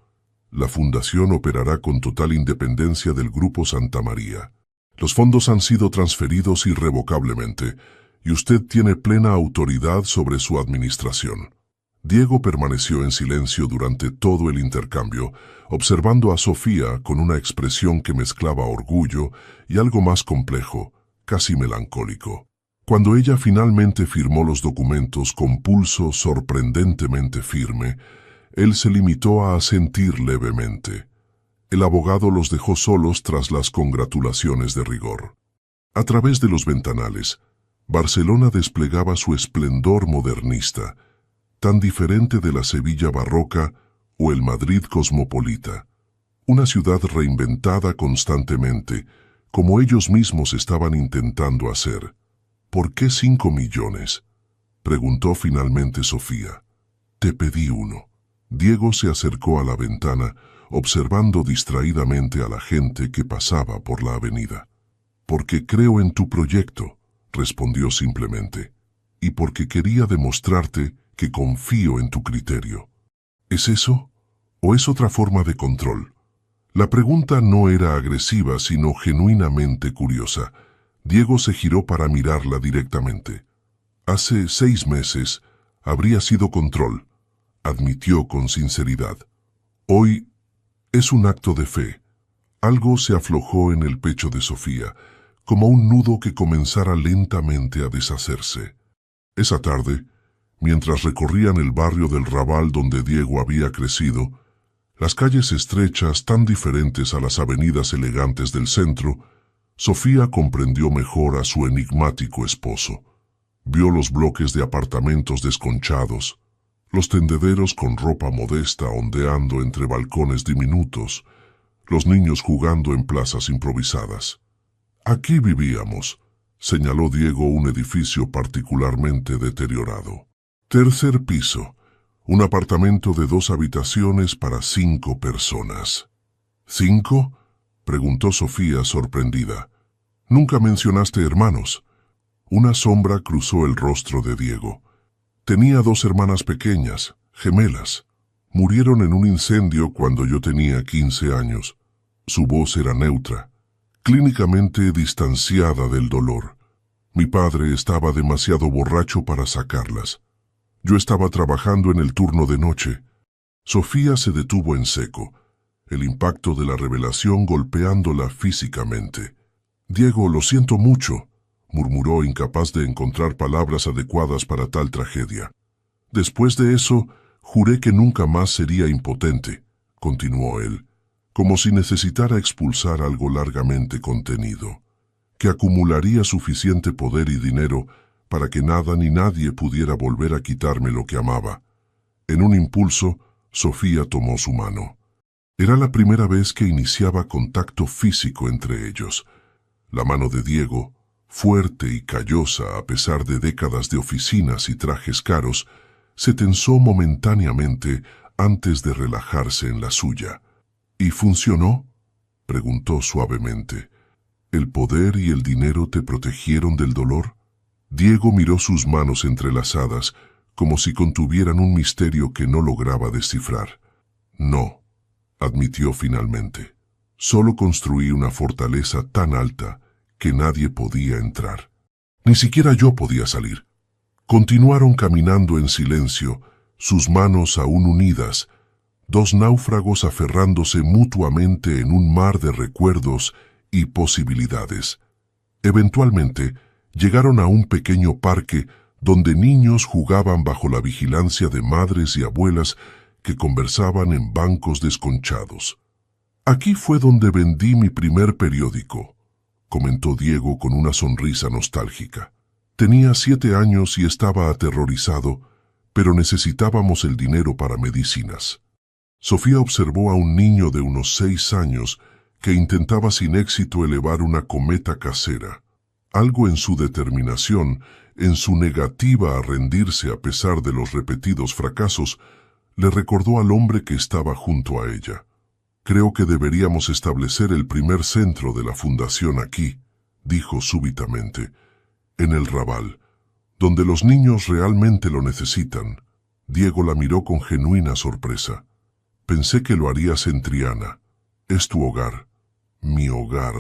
«La fundación operará con total independencia del Grupo Santamaría. Los fondos han sido transferidos irrevocablemente y usted tiene plena autoridad sobre su administración». Diego permaneció en silencio durante todo el intercambio, observando a Sofía con una expresión que mezclaba orgullo y algo más complejo, casi melancólico. Cuando ella finalmente firmó los documentos con pulso sorprendentemente firme, él se limitó a asentir levemente. El abogado los dejó solos tras las congratulaciones de rigor. A través de los ventanales, Barcelona desplegaba su esplendor modernista, tan diferente de la Sevilla barroca o el Madrid cosmopolita. Una ciudad reinventada constantemente, como ellos mismos estaban intentando hacer. «¿Por qué 5 millones?» preguntó finalmente Sofía. «Te pedí uno». Diego se acercó a la ventana, observando distraídamente a la gente que pasaba por la avenida. «Porque creo en tu proyecto», respondió simplemente, «y porque quería demostrarte que confío en tu criterio». ¿Es eso? ¿O es otra forma de control? La pregunta no era agresiva, sino genuinamente curiosa. Diego se giró para mirarla directamente. «Hace 6 meses habría sido control», admitió con sinceridad. «Hoy es un acto de fe». Algo se aflojó en el pecho de Sofía, como un nudo que comenzara lentamente a deshacerse. Esa tarde, mientras recorrían el barrio del Raval donde Diego había crecido, las calles estrechas tan diferentes a las avenidas elegantes del centro, Sofía comprendió mejor a su enigmático esposo. Vio los bloques de apartamentos desconchados, los tendederos con ropa modesta ondeando entre balcones diminutos, los niños jugando en plazas improvisadas. «Aquí vivíamos», señaló Diego un edificio particularmente deteriorado. «Tercer piso, un apartamento de 2 habitaciones para 5 personas». «¿5?» preguntó Sofía sorprendida. «Nunca mencionaste hermanos». Una sombra cruzó el rostro de Diego. «Tenía 2 hermanas pequeñas, gemelas. Murieron en un incendio cuando yo tenía 15 años». Su voz era neutra, clínicamente distanciada del dolor. Mi padre estaba demasiado borracho para sacarlas. Yo estaba trabajando en el turno de noche. Sofía se detuvo en seco, el impacto de la revelación golpeándola físicamente. «Diego, lo siento mucho», murmuró, incapaz de encontrar palabras adecuadas para tal tragedia. «Después de eso, juré que nunca más sería impotente», continuó él, como si necesitara expulsar algo largamente contenido, que acumularía suficiente poder y dinero para que nada ni nadie pudiera volver a quitarme lo que amaba. En un impulso, Sofía tomó su mano. Era la primera vez que iniciaba contacto físico entre ellos. La mano de Diego, fuerte y callosa a pesar de décadas de oficinas y trajes caros, se tensó momentáneamente antes de relajarse en la suya. «¿Y funcionó?», preguntó suavemente. «¿El poder y el dinero te protegieron del dolor?». Diego miró sus manos entrelazadas, como si contuvieran un misterio que no lograba descifrar. «No», admitió finalmente. «Solo construí una fortaleza tan alta que nadie podía entrar. Ni siquiera yo podía salir». Continuaron caminando en silencio, sus manos aún unidas, dos náufragos aferrándose mutuamente en un mar de recuerdos y posibilidades. Eventualmente, llegaron a un pequeño parque donde niños jugaban bajo la vigilancia de madres y abuelas que conversaban en bancos desconchados. «Aquí fue donde vendí mi primer periódico», comentó Diego con una sonrisa nostálgica. «Tenía 7 años y estaba aterrorizado, pero necesitábamos el dinero para medicinas». Sofía observó a un niño de unos 6 años que intentaba sin éxito elevar una cometa casera. Algo en su determinación, en su negativa a rendirse a pesar de los repetidos fracasos, le recordó al hombre que estaba junto a ella. «Creo que deberíamos establecer el primer centro de la fundación aquí», dijo súbitamente, «en el Raval, donde los niños realmente lo necesitan». Diego la miró con genuina sorpresa. «Pensé que lo harías en Triana. Es tu hogar». «Mi hogar».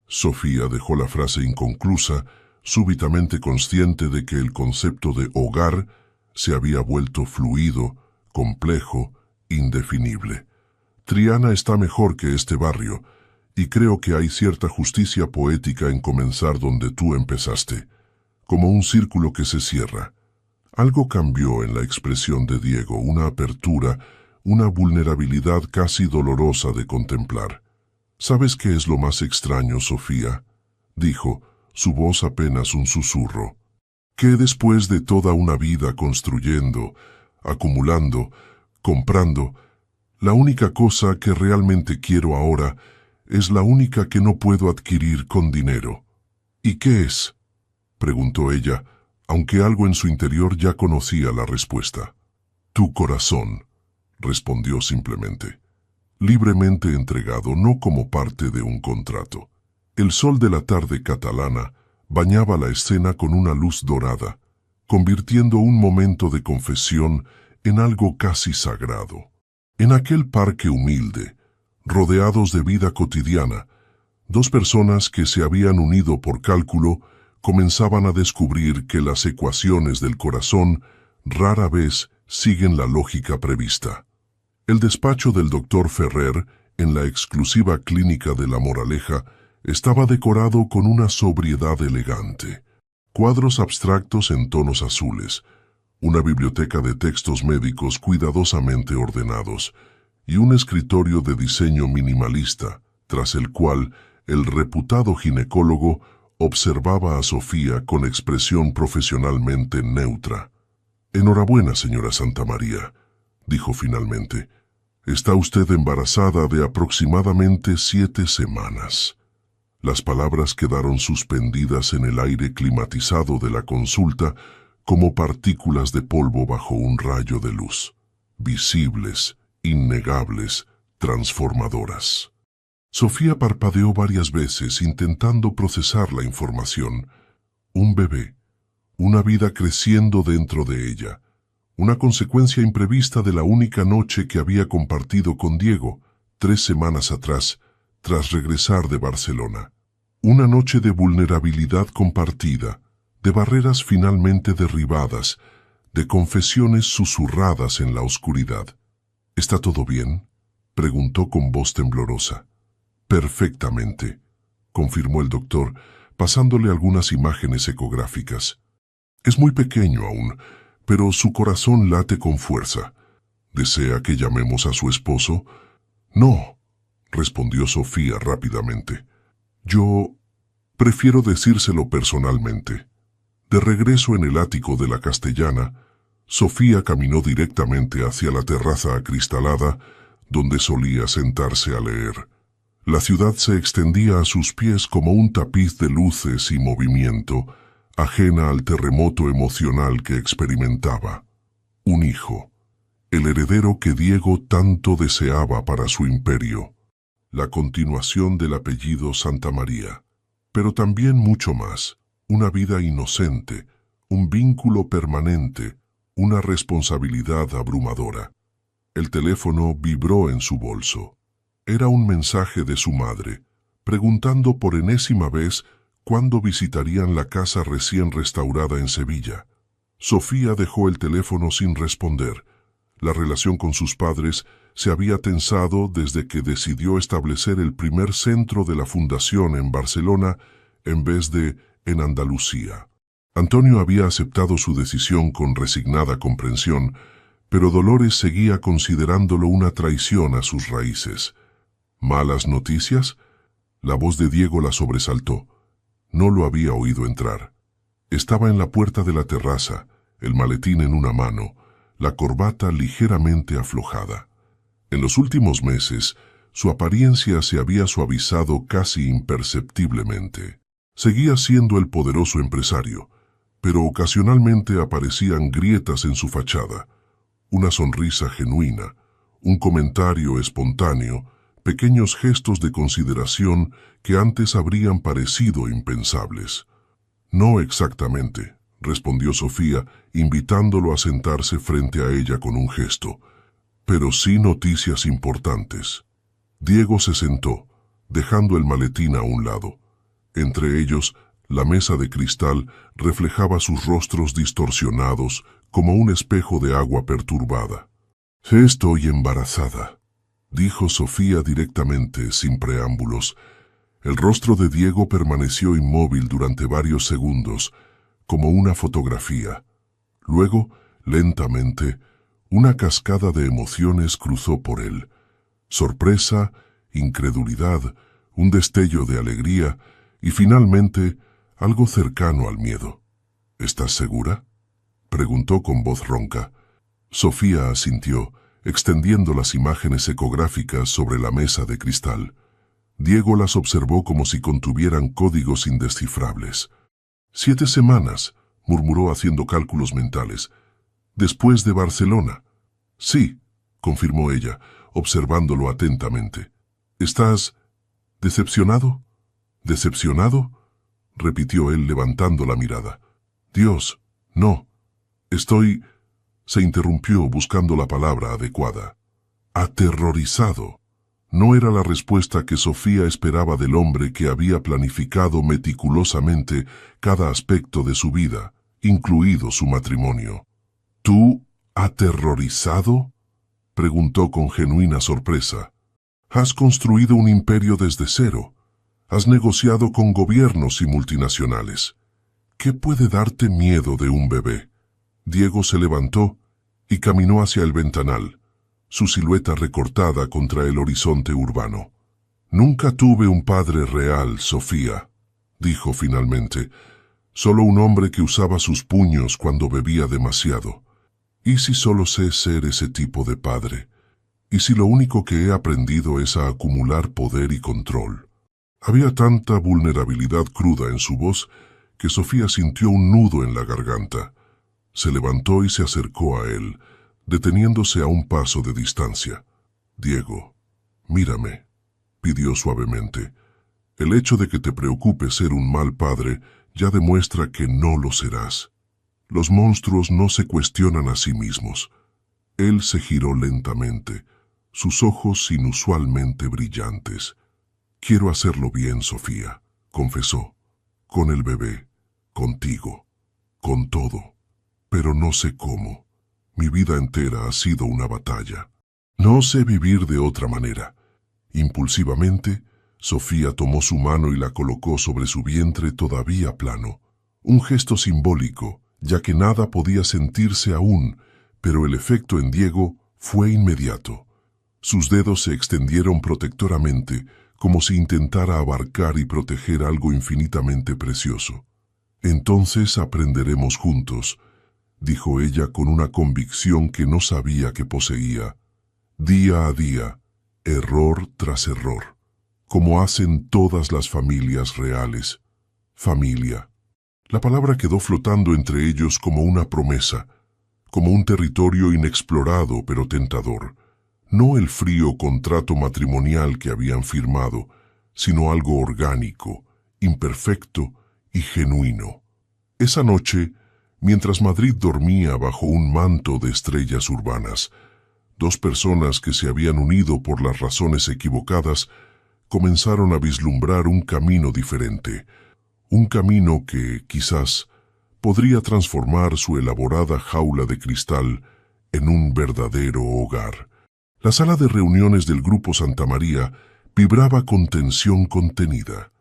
Sofía dejó la frase inconclusa, súbitamente consciente de que el concepto de hogar se había vuelto fluido, complejo, indefinible. «Triana está mejor que este barrio, y creo que hay cierta justicia poética en comenzar donde tú empezaste, como un círculo que se cierra». Algo cambió en la expresión de Diego, una apertura, una vulnerabilidad casi dolorosa de contemplar. «¿Sabes qué es lo más extraño, Sofía?», dijo, su voz apenas un susurro. «Que después de toda una vida construyendo, acumulando, comprando, la única cosa que realmente quiero ahora es la única que no puedo adquirir con dinero». «¿Y qué es?», preguntó ella, aunque algo en su interior ya conocía la respuesta. «Tu corazón», respondió simplemente. «Libremente entregado, no como parte de un contrato». El sol de la tarde catalana bañaba la escena con una luz dorada, convirtiendo un momento de confesión en algo casi sagrado. En aquel parque humilde, rodeados de vida cotidiana, dos personas que se habían unido por cálculo comenzaban a descubrir que las ecuaciones del corazón rara vez siguen la lógica prevista. El despacho del doctor Ferrer, en la exclusiva clínica de La Moraleja, estaba decorado con una sobriedad elegante. Cuadros abstractos en tonos azules, una biblioteca de textos médicos cuidadosamente ordenados y un escritorio de diseño minimalista, tras el cual el reputado ginecólogo observaba a Sofía con expresión profesionalmente neutra. «Enhorabuena, señora Santamaría», dijo finalmente. «Está usted embarazada de aproximadamente 7 semanas». Las palabras quedaron suspendidas en el aire climatizado de la consulta como partículas de polvo bajo un rayo de luz, visibles, innegables, transformadoras. Sofía parpadeó varias veces intentando procesar la información. Un bebé, una vida creciendo dentro de ella, una consecuencia imprevista de la única noche que había compartido con Diego, 3 semanas atrás, tras regresar de Barcelona. Una noche de vulnerabilidad compartida, de barreras finalmente derribadas, de confesiones susurradas en la oscuridad. ¿Está todo bien?, preguntó con voz temblorosa. Perfectamente, confirmó el doctor, pasándole algunas imágenes ecográficas. Es muy pequeño aún, pero su corazón late con fuerza. ¿Desea que llamemos a su esposo? No, respondió Sofía rápidamente. Yo prefiero decírselo personalmente. De regreso en el ático de la Castellana, Sofía caminó directamente hacia la terraza acristalada donde solía sentarse a leer. La ciudad se extendía a sus pies como un tapiz de luces y movimiento, ajena al terremoto emocional que experimentaba. Un hijo, el heredero que Diego tanto deseaba para su imperio, la continuación del apellido Santamaría, pero también mucho más, una vida inocente, un vínculo permanente, una responsabilidad abrumadora. El teléfono vibró en su bolso. Era un mensaje de su madre, preguntando por enésima vez cuándo visitarían la casa recién restaurada en Sevilla. Sofía dejó el teléfono sin responder. La relación con sus padres se había tensado desde que decidió establecer el primer centro de la fundación en Barcelona en vez de en Andalucía. Antonio había aceptado su decisión con resignada comprensión, pero Dolores seguía considerándolo una traición a sus raíces. ¿Malas noticias? La voz de Diego la sobresaltó. No lo había oído entrar. Estaba en la puerta de la terraza, el maletín en una mano, la corbata ligeramente aflojada. En los últimos meses, su apariencia se había suavizado casi imperceptiblemente. Seguía siendo el poderoso empresario, pero ocasionalmente aparecían grietas en su fachada. Una sonrisa genuina, un comentario espontáneo, pequeños gestos de consideración que antes habrían parecido impensables. No exactamente, respondió Sofía, invitándolo a sentarse frente a ella con un gesto, pero sí noticias importantes. Diego se sentó, dejando el maletín a un lado. Entre ellos, la mesa de cristal reflejaba sus rostros distorsionados como un espejo de agua perturbada. «Estoy embarazada», dijo Sofía directamente, sin preámbulos. El rostro de Diego permaneció inmóvil durante varios segundos, como una fotografía. Luego, lentamente, una cascada de emociones cruzó por él. Sorpresa, incredulidad, un destello de alegría y finalmente algo cercano al miedo. «¿Estás segura?», preguntó con voz ronca. Sofía asintió, extendiendo las imágenes ecográficas sobre la mesa de cristal. Diego las observó como si contuvieran códigos indescifrables. 7 semanas, murmuró haciendo cálculos mentales. Después de Barcelona. Sí, confirmó ella, observándolo atentamente. ¿Estás decepcionado? ¿Decepcionado?, repitió él levantando la mirada. Dios, no. Estoy... Se interrumpió buscando la palabra adecuada. Aterrorizado. No era la respuesta que Sofía esperaba del hombre que había planificado meticulosamente cada aspecto de su vida, incluido su matrimonio. ¿Tú, aterrorizado?, preguntó con genuina sorpresa. Has construido un imperio desde cero. Has negociado con gobiernos y multinacionales. ¿Qué puede darte miedo de un bebé? Diego se levantó y caminó hacia el ventanal, su silueta recortada contra el horizonte urbano. Nunca tuve un padre real, Sofía, dijo finalmente, solo un hombre que usaba sus puños cuando bebía demasiado. ¿Y si solo sé ser ese tipo de padre? ¿Y si lo único que he aprendido es a acumular poder y control? Había tanta vulnerabilidad cruda en su voz que Sofía sintió un nudo en la garganta. Se levantó y se acercó a él, deteniéndose a un paso de distancia. «Diego, mírame», pidió suavemente. «El hecho de que te preocupe ser un mal padre ya demuestra que no lo serás. Los monstruos no se cuestionan a sí mismos». Él se giró lentamente, sus ojos inusualmente brillantes. Quiero hacerlo bien, Sofía, confesó. Con el bebé, contigo, con todo. Pero no sé cómo. Mi vida entera ha sido una batalla. No sé vivir de otra manera. Impulsivamente, Sofía tomó su mano y la colocó sobre su vientre todavía plano. Un gesto simbólico, ya que nada podía sentirse aún, pero el efecto en Diego fue inmediato. Sus dedos se extendieron protectoramente, como si intentara abarcar y proteger algo infinitamente precioso. Entonces aprenderemos juntos, dijo ella con una convicción que no sabía que poseía. Día a día, error tras error, como hacen todas las familias reales. Familia. La palabra quedó flotando entre ellos como una promesa, como un territorio inexplorado pero tentador. No el frío contrato matrimonial que habían firmado, sino algo orgánico, imperfecto y genuino. Esa noche, mientras Madrid dormía bajo un manto de estrellas urbanas, dos personas que se habían unido por las razones equivocadas comenzaron a vislumbrar un camino diferente, un camino que, quizás, podría transformar su elaborada jaula de cristal en un verdadero hogar. La sala de reuniones del Grupo Santa María vibraba con tensión contenida.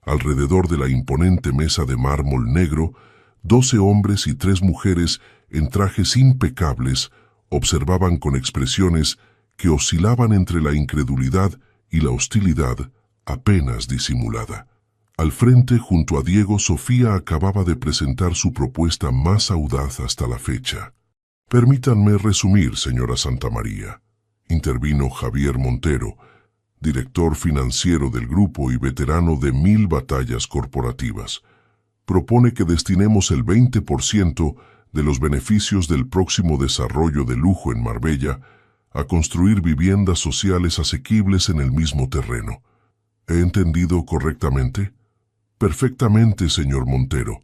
Alrededor de la imponente mesa de mármol negro, 12 hombres y 3 mujeres en trajes impecables observaban con expresiones que oscilaban entre la incredulidad y la hostilidad apenas disimulada. Al frente, junto a Diego, Sofía acababa de presentar su propuesta más audaz hasta la fecha. Permítanme resumir, señora Santamaría, intervino Javier Montero, director financiero del grupo y veterano de 1000 batallas corporativas. Propone que destinemos el 20% de los beneficios del próximo desarrollo de lujo en Marbella a construir viviendas sociales asequibles en el mismo terreno. ¿He entendido correctamente? Perfectamente, señor Montero,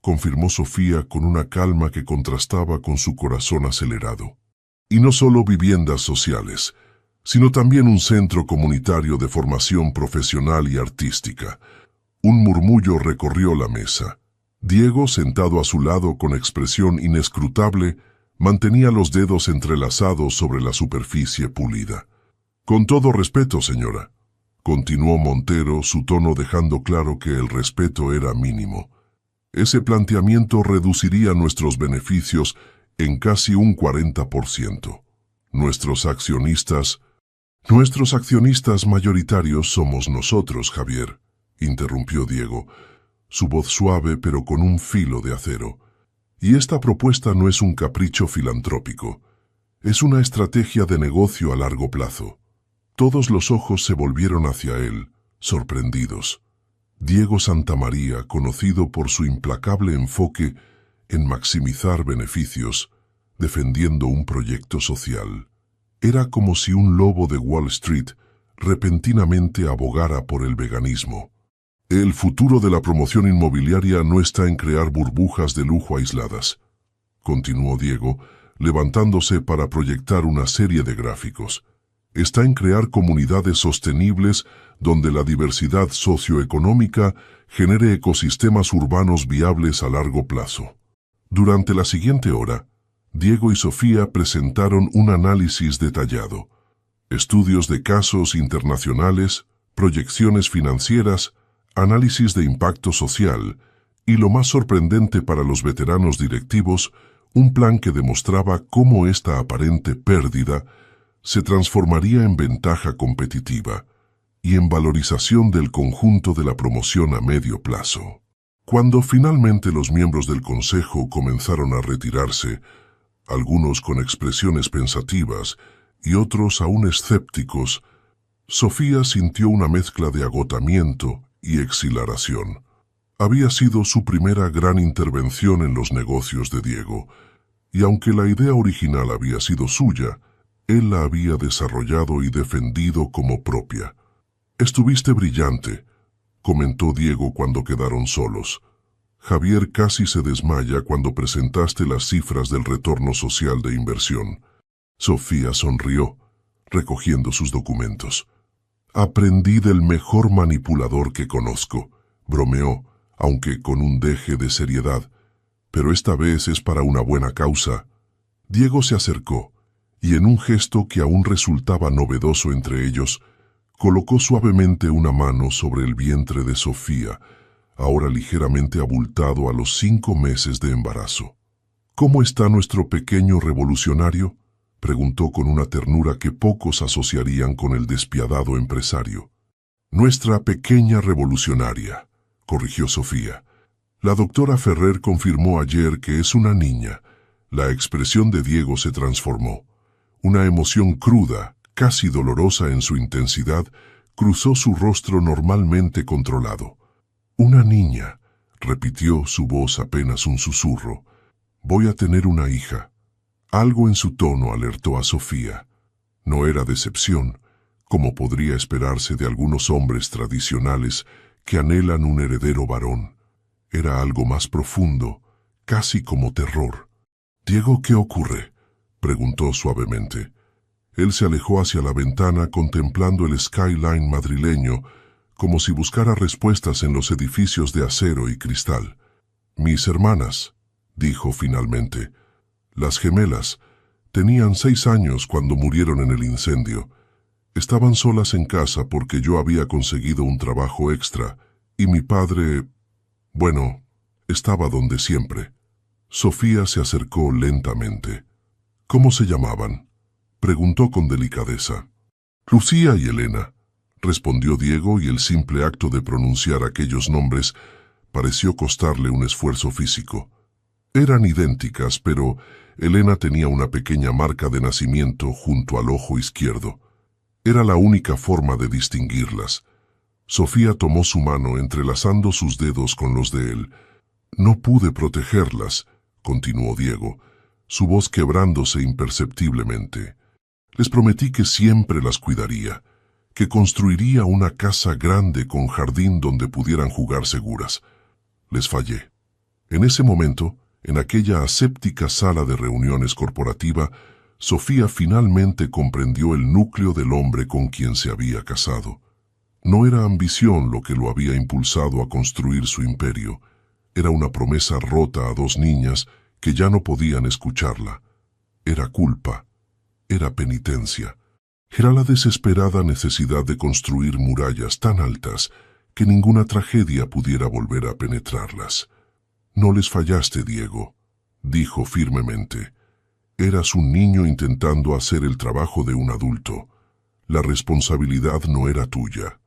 confirmó Sofía con una calma que contrastaba con su corazón acelerado. Y no solo viviendas sociales, sino también un centro comunitario de formación profesional y artística. Un murmullo recorrió la mesa. Diego, sentado a su lado con expresión inescrutable, mantenía los dedos entrelazados sobre la superficie pulida. Con todo respeto, señora, continuó Montero, su tono dejando claro que el respeto era mínimo. Ese planteamiento reduciría nuestros beneficios en casi un 40%. Nuestros accionistas mayoritarios somos nosotros, Javier, interrumpió Diego, su voz suave pero con un filo de acero. Y esta propuesta no es un capricho filantrópico, es una estrategia de negocio a largo plazo. Todos los ojos se volvieron hacia él, sorprendidos. Diego Santamaría, conocido por su implacable enfoque en maximizar beneficios, defendiendo un proyecto social. Era como si un lobo de Wall Street repentinamente abogara por el veganismo. El futuro de la promoción inmobiliaria no está en crear burbujas de lujo aisladas, continuó Diego, levantándose para proyectar una serie de gráficos. Está en crear comunidades sostenibles donde la diversidad socioeconómica genere ecosistemas urbanos viables a largo plazo. Durante la siguiente hora, Diego y Sofía presentaron un análisis detallado, estudios de casos internacionales, proyecciones financieras, análisis de impacto social y, lo más sorprendente para los veteranos directivos, un plan que demostraba cómo esta aparente pérdida se transformaría en ventaja competitiva y en valorización del conjunto de la promoción a medio plazo. Cuando finalmente los miembros del consejo comenzaron a retirarse, algunos con expresiones pensativas y otros aún escépticos, Sofía sintió una mezcla de agotamiento y exhilaración. Había sido su primera gran intervención en los negocios de Diego, y aunque la idea original había sido suya, él la había desarrollado y defendido como propia. «Estuviste brillante», comentó Diego cuando quedaron solos. «Javier casi se desmaya cuando presentaste las cifras del retorno social de inversión». Sofía sonrió, recogiendo sus documentos. Aprendí del mejor manipulador que conozco, bromeó, aunque con un deje de seriedad. Pero esta vez es para una buena causa. Diego se acercó, y en un gesto que aún resultaba novedoso entre ellos, colocó suavemente una mano sobre el vientre de Sofía, ahora ligeramente abultado a los 5 meses de embarazo. «¿Cómo está nuestro pequeño revolucionario?», preguntó con una ternura que pocos asociarían con el despiadado empresario. «Nuestra pequeña revolucionaria», corrigió Sofía. «La doctora Ferrer confirmó ayer que es una niña». La expresión de Diego se transformó. Una emoción cruda, casi dolorosa en su intensidad, cruzó su rostro normalmente controlado. «Una niña», repitió, su voz apenas un susurro. «Voy a tener una hija». Algo en su tono alertó a Sofía. No era decepción, como podría esperarse de algunos hombres tradicionales que anhelan un heredero varón. Era algo más profundo, casi como terror. «Diego, ¿qué ocurre?», preguntó suavemente. Él se alejó hacia la ventana contemplando el skyline madrileño, como si buscara respuestas en los edificios de acero y cristal. «Mis hermanas», dijo finalmente. «Las gemelas. Tenían 6 años cuando murieron en el incendio. Estaban solas en casa porque yo había conseguido un trabajo extra, y mi padre, bueno, estaba donde siempre». Sofía se acercó lentamente. «¿Cómo se llamaban?», preguntó con delicadeza. «Lucía y Elena», respondió Diego, y el simple acto de pronunciar aquellos nombres pareció costarle un esfuerzo físico. Eran idénticas, pero Elena tenía una pequeña marca de nacimiento junto al ojo izquierdo. Era la única forma de distinguirlas. Sofía tomó su mano entrelazando sus dedos con los de él. «No pude protegerlas», continuó Diego, su voz quebrándose imperceptiblemente. «Les prometí que siempre las cuidaría, que construiría una casa grande con jardín donde pudieran jugar seguras. Les fallé». En ese momento, en aquella aséptica sala de reuniones corporativa, Sofía finalmente comprendió el núcleo del hombre con quien se había casado. No era ambición lo que lo había impulsado a construir su imperio. Era una promesa rota a 2 niñas que ya no podían escucharla. Era culpa. Era penitencia. Era la desesperada necesidad de construir murallas tan altas que ninguna tragedia pudiera volver a penetrarlas. «No les fallaste, Diego», dijo firmemente. «Eras un niño intentando hacer el trabajo de un adulto. La responsabilidad no era tuya.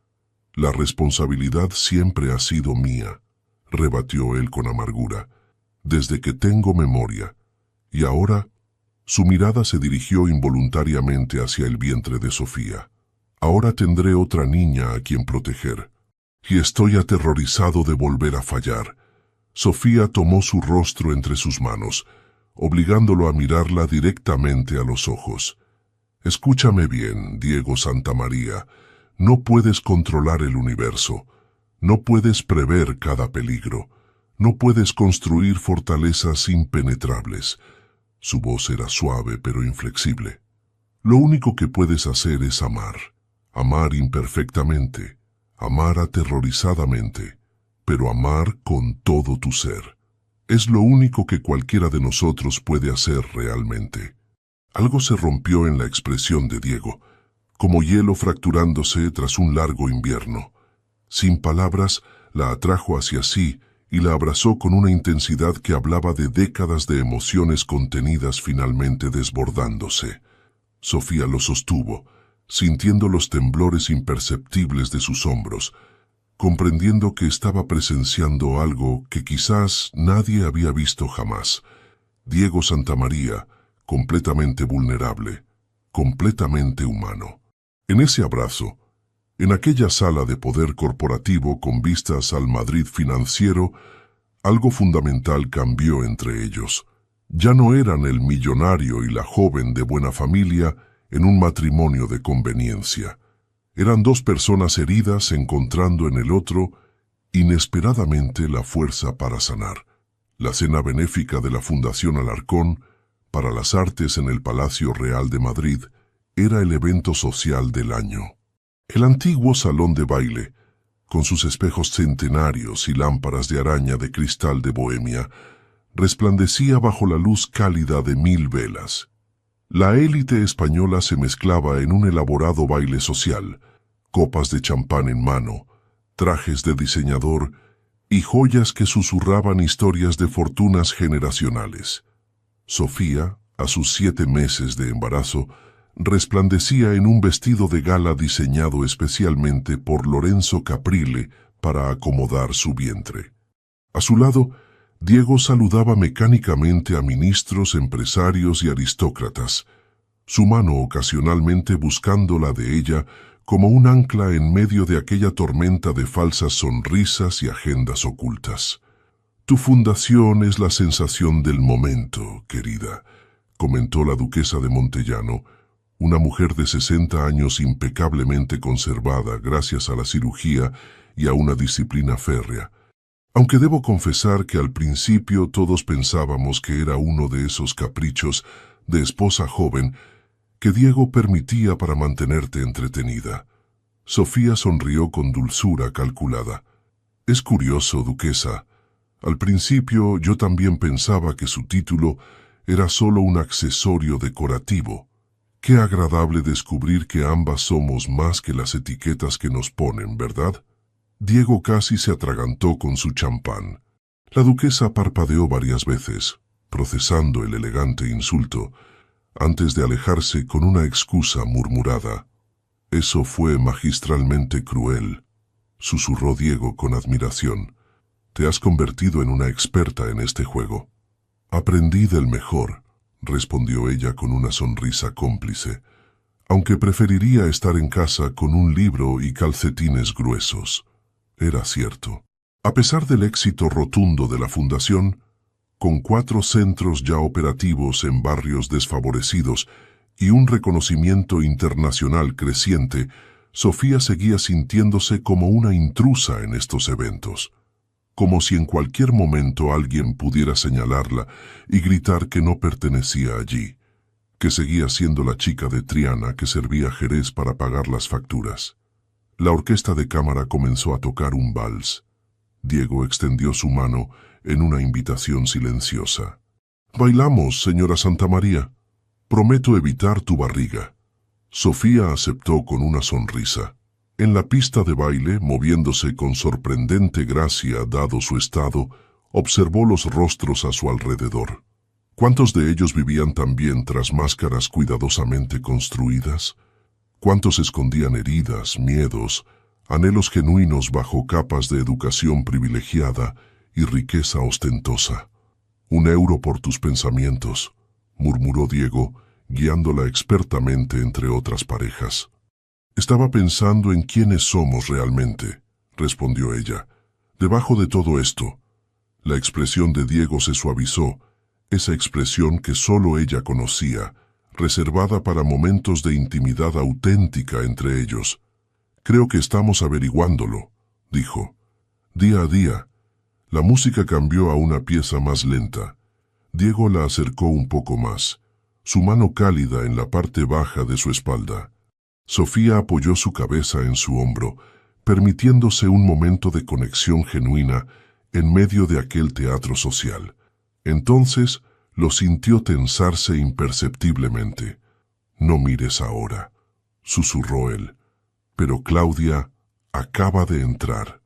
La responsabilidad siempre ha sido mía», rebatió él con amargura, «desde que tengo memoria. Y ahora…». Su mirada se dirigió involuntariamente hacia el vientre de Sofía. «Ahora tendré otra niña a quien proteger. Y estoy aterrorizado de volver a fallar». Sofía tomó su rostro entre sus manos, obligándolo a mirarla directamente a los ojos. «Escúchame bien, Diego Santamaría. No puedes controlar el universo. No puedes prever cada peligro. No puedes construir fortalezas impenetrables». Su voz era suave pero inflexible. «Lo único que puedes hacer es amar. Amar imperfectamente. Amar aterrorizadamente. Pero amar con todo tu ser. Es lo único que cualquiera de nosotros puede hacer realmente». Algo se rompió en la expresión de Diego, como hielo fracturándose tras un largo invierno. Sin palabras, la atrajo hacia sí y la abrazó con una intensidad que hablaba de décadas de emociones contenidas finalmente desbordándose. Sofía lo sostuvo, sintiendo los temblores imperceptibles de sus hombros, comprendiendo que estaba presenciando algo que quizás nadie había visto jamás. Diego Santamaría, completamente vulnerable, completamente humano. En ese abrazo, en aquella sala de poder corporativo con vistas al Madrid financiero, algo fundamental cambió entre ellos. Ya no eran el millonario y la joven de buena familia en un matrimonio de conveniencia. Eran 2 personas heridas encontrando en el otro, inesperadamente, la fuerza para sanar. La cena benéfica de la Fundación Alarcón para las Artes en el Palacio Real de Madrid era el evento social del año. El antiguo salón de baile, con sus espejos centenarios y lámparas de araña de cristal de Bohemia, resplandecía bajo la luz cálida de 1000 velas. La élite española se mezclaba en un elaborado baile social, copas de champán en mano, trajes de diseñador y joyas que susurraban historias de fortunas generacionales. Sofía, a sus 7 meses de embarazo, resplandecía en un vestido de gala diseñado especialmente por Lorenzo Caprile para acomodar su vientre. A su lado, Diego saludaba mecánicamente a ministros, empresarios y aristócratas, su mano ocasionalmente buscando la de ella como un ancla en medio de aquella tormenta de falsas sonrisas y agendas ocultas. «Tu fundación es la sensación del momento, querida», comentó la duquesa de Montellano, una mujer de 60 años impecablemente conservada gracias a la cirugía y a una disciplina férrea. Aunque debo confesar que al principio todos pensábamos que era uno de esos caprichos de esposa joven que Diego permitía para mantenerte entretenida. Sofía sonrió con dulzura calculada. «Es curioso, duquesa. Al principio yo también pensaba que su título era solo un accesorio decorativo. Qué agradable descubrir que ambas somos más que las etiquetas que nos ponen, ¿verdad?» Diego casi se atragantó con su champán. La duquesa parpadeó varias veces, procesando el elegante insulto, antes de alejarse con una excusa murmurada. «Eso fue magistralmente cruel», susurró Diego con admiración. «Te has convertido en una experta en este juego». «Aprendí del mejor», respondió ella con una sonrisa cómplice, «aunque preferiría estar en casa con un libro y calcetines gruesos». Era cierto. A pesar del éxito rotundo de la fundación, con 4 centros ya operativos en barrios desfavorecidos y un reconocimiento internacional creciente, Sofía seguía sintiéndose como una intrusa en estos eventos, como si en cualquier momento alguien pudiera señalarla y gritar que no pertenecía allí, que seguía siendo la chica de Triana que servía Jerez para pagar las facturas. La orquesta de cámara comenzó a tocar un vals. Diego extendió su mano en una invitación silenciosa. «Bailamos, señora Santamaría. Prometo evitar tu barriga». Sofía aceptó con una sonrisa. En la pista de baile, moviéndose con sorprendente gracia dado su estado, observó los rostros a su alrededor. ¿Cuántos de ellos vivían también tras máscaras cuidadosamente construidas? ¿Cuántos escondían heridas, miedos, anhelos genuinos bajo capas de educación privilegiada y riqueza ostentosa? «1 euro por tus pensamientos», murmuró Diego, guiándola expertamente entre otras parejas. «Estaba pensando en quiénes somos realmente», respondió ella. «Debajo de todo esto». La expresión de Diego se suavizó, esa expresión que solo ella conocía, reservada para momentos de intimidad auténtica entre ellos. «Creo que estamos averiguándolo», dijo. «Día a día». La música cambió a una pieza más lenta. Diego la acercó un poco más, su mano cálida en la parte baja de su espalda. Sofía apoyó su cabeza en su hombro, permitiéndose un momento de conexión genuina en medio de aquel teatro social. Entonces lo sintió tensarse imperceptiblemente. «No mires ahora», susurró él. «Pero Claudia acaba de entrar».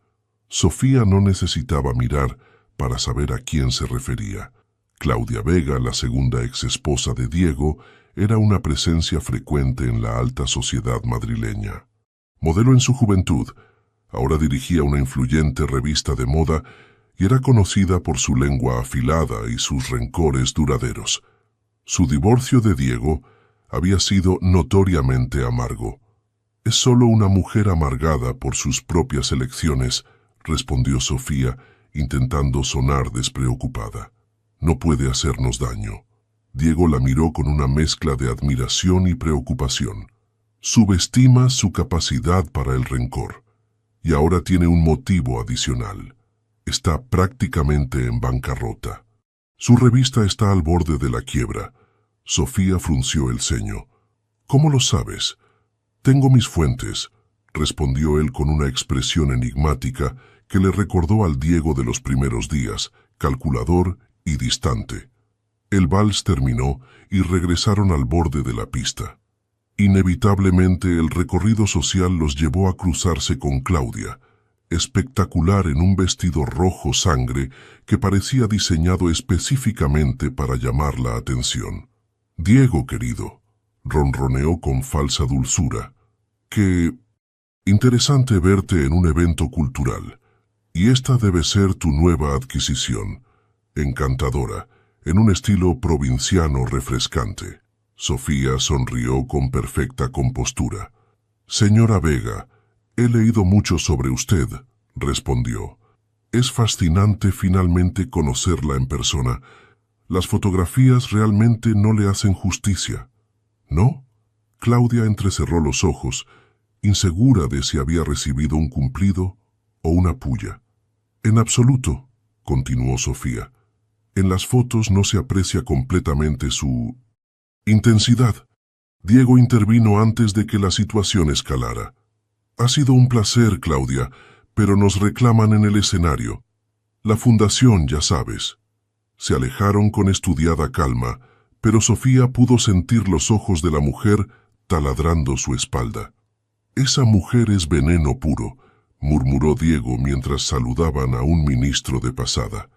Sofía no necesitaba mirar para saber a quién se refería. Claudia Vega, la segunda exesposa de Diego, era una presencia frecuente en la alta sociedad madrileña. Modelo en su juventud, ahora dirigía una influyente revista de moda y era conocida por su lengua afilada y sus rencores duraderos. Su divorcio de Diego había sido notoriamente amargo. «Es solo una mujer amargada por sus propias elecciones», respondió Sofía, intentando sonar despreocupada. «No puede hacernos daño». Diego la miró con una mezcla de admiración y preocupación. Subestima su capacidad para el rencor, y ahora tiene un motivo adicional. Está prácticamente en bancarrota. Su revista está al borde de la quiebra. Sofía frunció el ceño. «¿Cómo lo sabes?» «Tengo mis fuentes», respondió él con una expresión enigmática que le recordó al Diego de los primeros días, calculador y distante. El vals terminó y regresaron al borde de la pista. Inevitablemente el recorrido social los llevó a cruzarse con Claudia, espectacular en un vestido rojo sangre que parecía diseñado específicamente para llamar la atención. «Diego, querido», ronroneó con falsa dulzura, «qué interesante verte en un evento cultural. Y esta debe ser tu nueva adquisición, encantadora, en un estilo provinciano refrescante». Sofía sonrió con perfecta compostura. «Señora Vega, he leído mucho sobre usted», respondió. «Es fascinante finalmente conocerla en persona. Las fotografías realmente no le hacen justicia». «¿No?». Claudia entrecerró los ojos, insegura de si había recibido un cumplido o una puya. «En absoluto», continuó Sofía. «En las fotos no se aprecia completamente su intensidad». Diego intervino antes de que la situación escalara. «Ha sido un placer, Claudia, pero nos reclaman en el escenario. La fundación, ya sabes». Se alejaron con estudiada calma, pero Sofía pudo sentir los ojos de la mujer taladrando su espalda. «Esa mujer es veneno puro», murmuró Diego mientras saludaban a un ministro de pasada.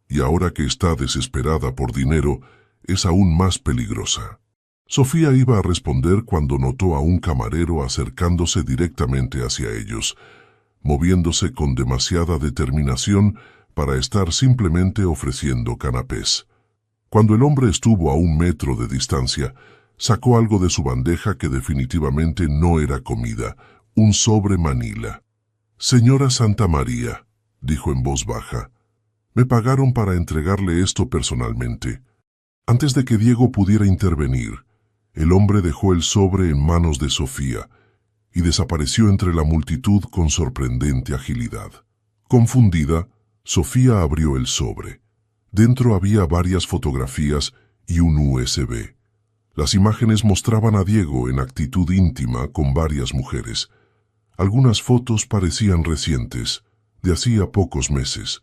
«Y ahora que está desesperada por dinero, es aún más peligrosa». Sofía iba a responder cuando notó a un camarero acercándose directamente hacia ellos, moviéndose con demasiada determinación para estar simplemente ofreciendo canapés. Cuando el hombre estuvo a 1 metro de distancia, sacó algo de su bandeja que definitivamente no era comida, un sobre Manila. «Señora Santamaría», dijo en voz baja, «me pagaron para entregarle esto personalmente». Antes de que Diego pudiera intervenir, el hombre dejó el sobre en manos de Sofía y desapareció entre la multitud con sorprendente agilidad. Confundida, Sofía abrió el sobre. Dentro había varias fotografías y un USB. Las imágenes mostraban a Diego en actitud íntima con varias mujeres. Algunas fotos parecían recientes, de hacía pocos meses,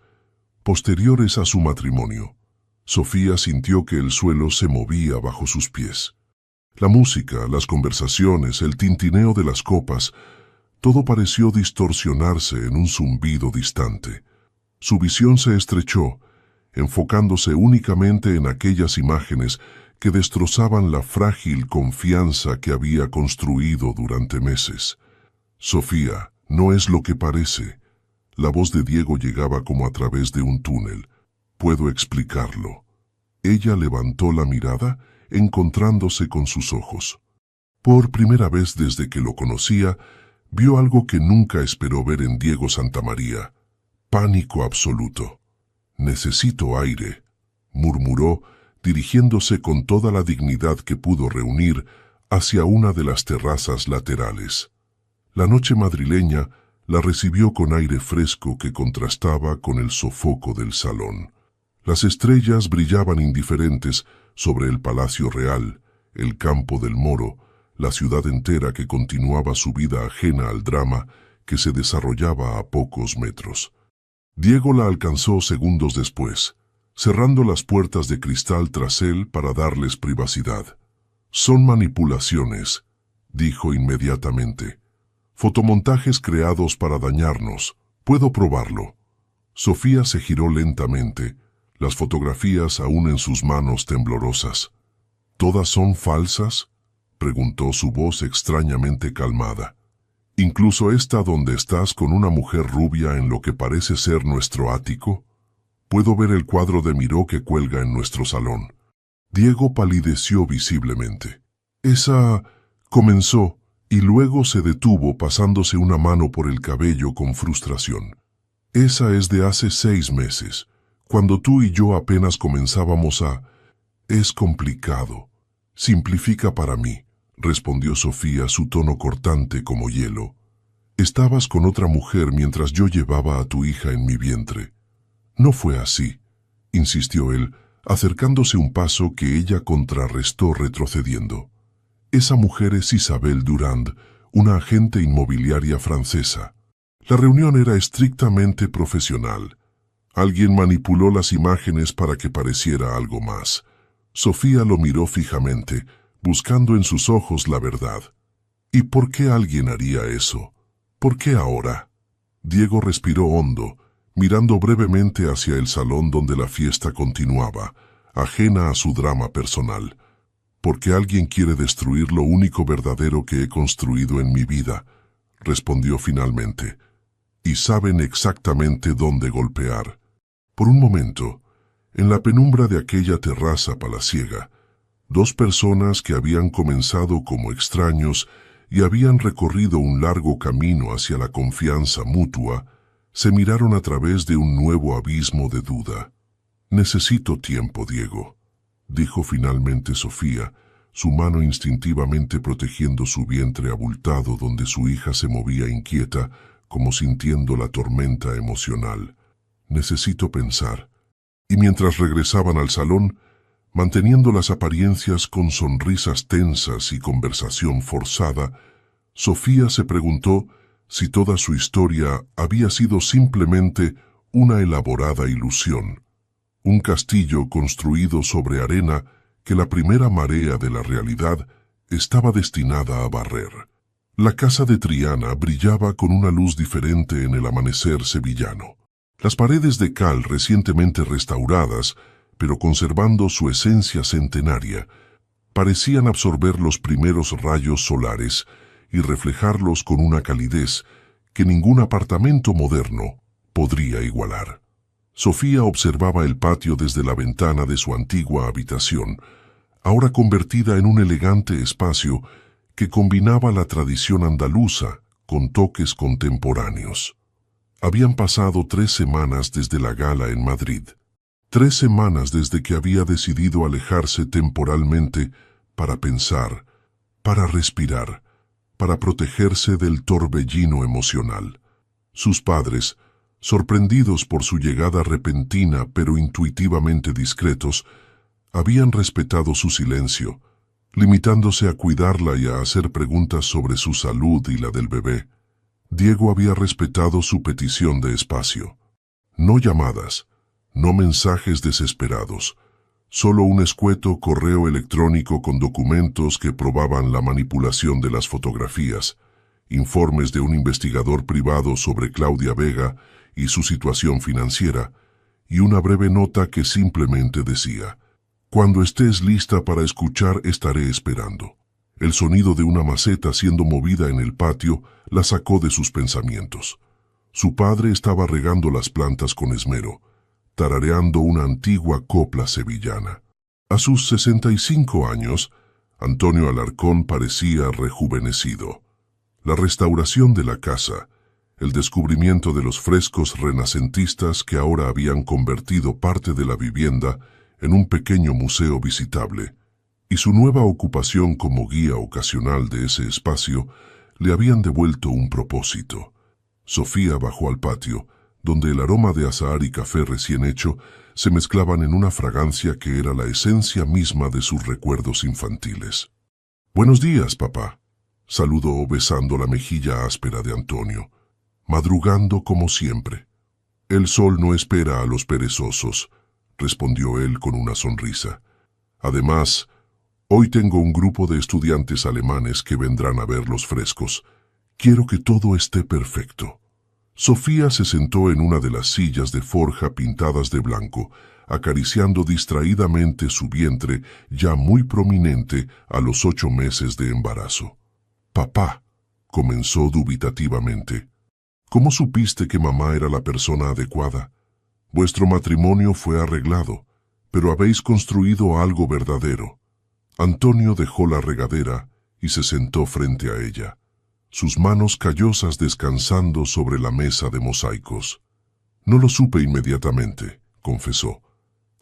posteriores a su matrimonio. Sofía sintió que el suelo se movía bajo sus pies. La música, las conversaciones, el tintineo de las copas, todo pareció distorsionarse en un zumbido distante. Su visión se estrechó, enfocándose únicamente en aquellas imágenes que destrozaban la frágil confianza que había construido durante meses. «Sofía, no es lo que parece». La voz de Diego llegaba como a través de un túnel. «Puedo explicarlo». Ella levantó la mirada, encontrándose con sus ojos. Por primera vez desde que lo conocía, vio algo que nunca esperó ver en Diego Santamaría. Pánico absoluto. «Necesito aire», murmuró, dirigiéndose con toda la dignidad que pudo reunir hacia una de las terrazas laterales. La noche madrileña la recibió con aire fresco que contrastaba con el sofoco del salón. Las estrellas brillaban indiferentes sobre el Palacio Real, el Campo del Moro, la ciudad entera que continuaba su vida ajena al drama que se desarrollaba a pocos metros. Diego la alcanzó segundos después, cerrando las puertas de cristal tras él para darles privacidad. «Son manipulaciones», dijo inmediatamente. «Fotomontajes creados para dañarnos. Puedo probarlo». Sofía se giró lentamente, las fotografías aún en sus manos temblorosas. «¿Todas son falsas?», preguntó su voz extrañamente calmada. «¿Incluso esta donde estás con una mujer rubia en lo que parece ser nuestro ático? Puedo ver el cuadro de Miró que cuelga en nuestro salón». Diego palideció visiblemente. «Esa...» comenzó, y luego se detuvo pasándose una mano por el cabello con frustración. «Esa es de hace 6 meses, cuando tú y yo apenas comenzábamos a... Es complicado. Simplifica para mí», respondió Sofía, su tono cortante como hielo. «Estabas con otra mujer mientras yo llevaba a tu hija en mi vientre». «No fue así», insistió él, acercándose un paso que ella contrarrestó retrocediendo. «Esa mujer es Isabel Durand, una agente inmobiliaria francesa. La reunión era estrictamente profesional. Alguien manipuló las imágenes para que pareciera algo más. Sofía lo miró fijamente, buscando en sus ojos la verdad. ¿Y por qué alguien haría eso? ¿Por qué ahora? Diego respiró hondo, mirando brevemente hacia el salón donde la fiesta continuaba, ajena a su drama personal. «Porque alguien quiere destruir lo único verdadero que he construido en mi vida», respondió finalmente. «Y saben exactamente dónde golpear». Por un momento, en la penumbra de aquella terraza palaciega, dos personas que habían comenzado como extraños y habían recorrido un largo camino hacia la confianza mutua, se miraron a través de un nuevo abismo de duda. «Necesito tiempo, Diego», dijo finalmente Sofía, su mano instintivamente protegiendo su vientre abultado donde su hija se movía inquieta, como sintiendo la tormenta emocional. «Necesito pensar». Y mientras regresaban al salón, manteniendo las apariencias con sonrisas tensas y conversación forzada, Sofía se preguntó si toda su historia había sido simplemente una elaborada ilusión, un castillo construido sobre arena que la primera marea de la realidad estaba destinada a barrer. La casa de Triana brillaba con una luz diferente en el amanecer sevillano. Las paredes de cal recientemente restauradas, pero conservando su esencia centenaria, parecían absorber los primeros rayos solares y reflejarlos con una calidez que ningún apartamento moderno podría igualar. Sofía observaba el patio desde la ventana de su antigua habitación, ahora convertida en un elegante espacio que combinaba la tradición andaluza con toques contemporáneos. Habían pasado 3 semanas desde la gala en Madrid, 3 semanas desde que había decidido alejarse temporalmente para pensar, para respirar, para protegerse del torbellino emocional. Sus padres, sorprendidos por su llegada repentina pero intuitivamente discretos, habían respetado su silencio, limitándose a cuidarla y a hacer preguntas sobre su salud y la del bebé. Diego había respetado su petición de espacio. No llamadas, no mensajes desesperados, solo un escueto correo electrónico con documentos que probaban la manipulación de las fotografías, informes de un investigador privado sobre Claudia Vega y su situación financiera, y una breve nota que simplemente decía: «Cuando estés lista para escuchar, estaré esperando». El sonido de una maceta siendo movida en el patio la sacó de sus pensamientos. Su padre estaba regando las plantas con esmero, tarareando una antigua copla sevillana. A sus 65 años, Antonio Alarcón parecía rejuvenecido. La restauración de la casa, el descubrimiento de los frescos renacentistas que ahora habían convertido parte de la vivienda en un pequeño museo visitable, y su nueva ocupación como guía ocasional de ese espacio le habían devuelto un propósito. Sofía bajó al patio, donde el aroma de azahar y café recién hecho se mezclaban en una fragancia que era la esencia misma de sus recuerdos infantiles. «Buenos días, papá», saludó besando la mejilla áspera de Antonio, madrugando como siempre. «El sol no espera a los perezosos», respondió él con una sonrisa. «Además, hoy tengo un grupo de estudiantes alemanes que vendrán a ver los frescos. Quiero que todo esté perfecto». Sofía se sentó en una de las sillas de forja pintadas de blanco, acariciando distraídamente su vientre ya muy prominente a los 8 meses de embarazo. «Papá», comenzó dubitativamente, «¿cómo supiste que mamá era la persona adecuada? Vuestro matrimonio fue arreglado, pero habéis construido algo verdadero». Antonio dejó la regadera y se sentó frente a ella, sus manos callosas descansando sobre la mesa de mosaicos. «No lo supe inmediatamente», confesó.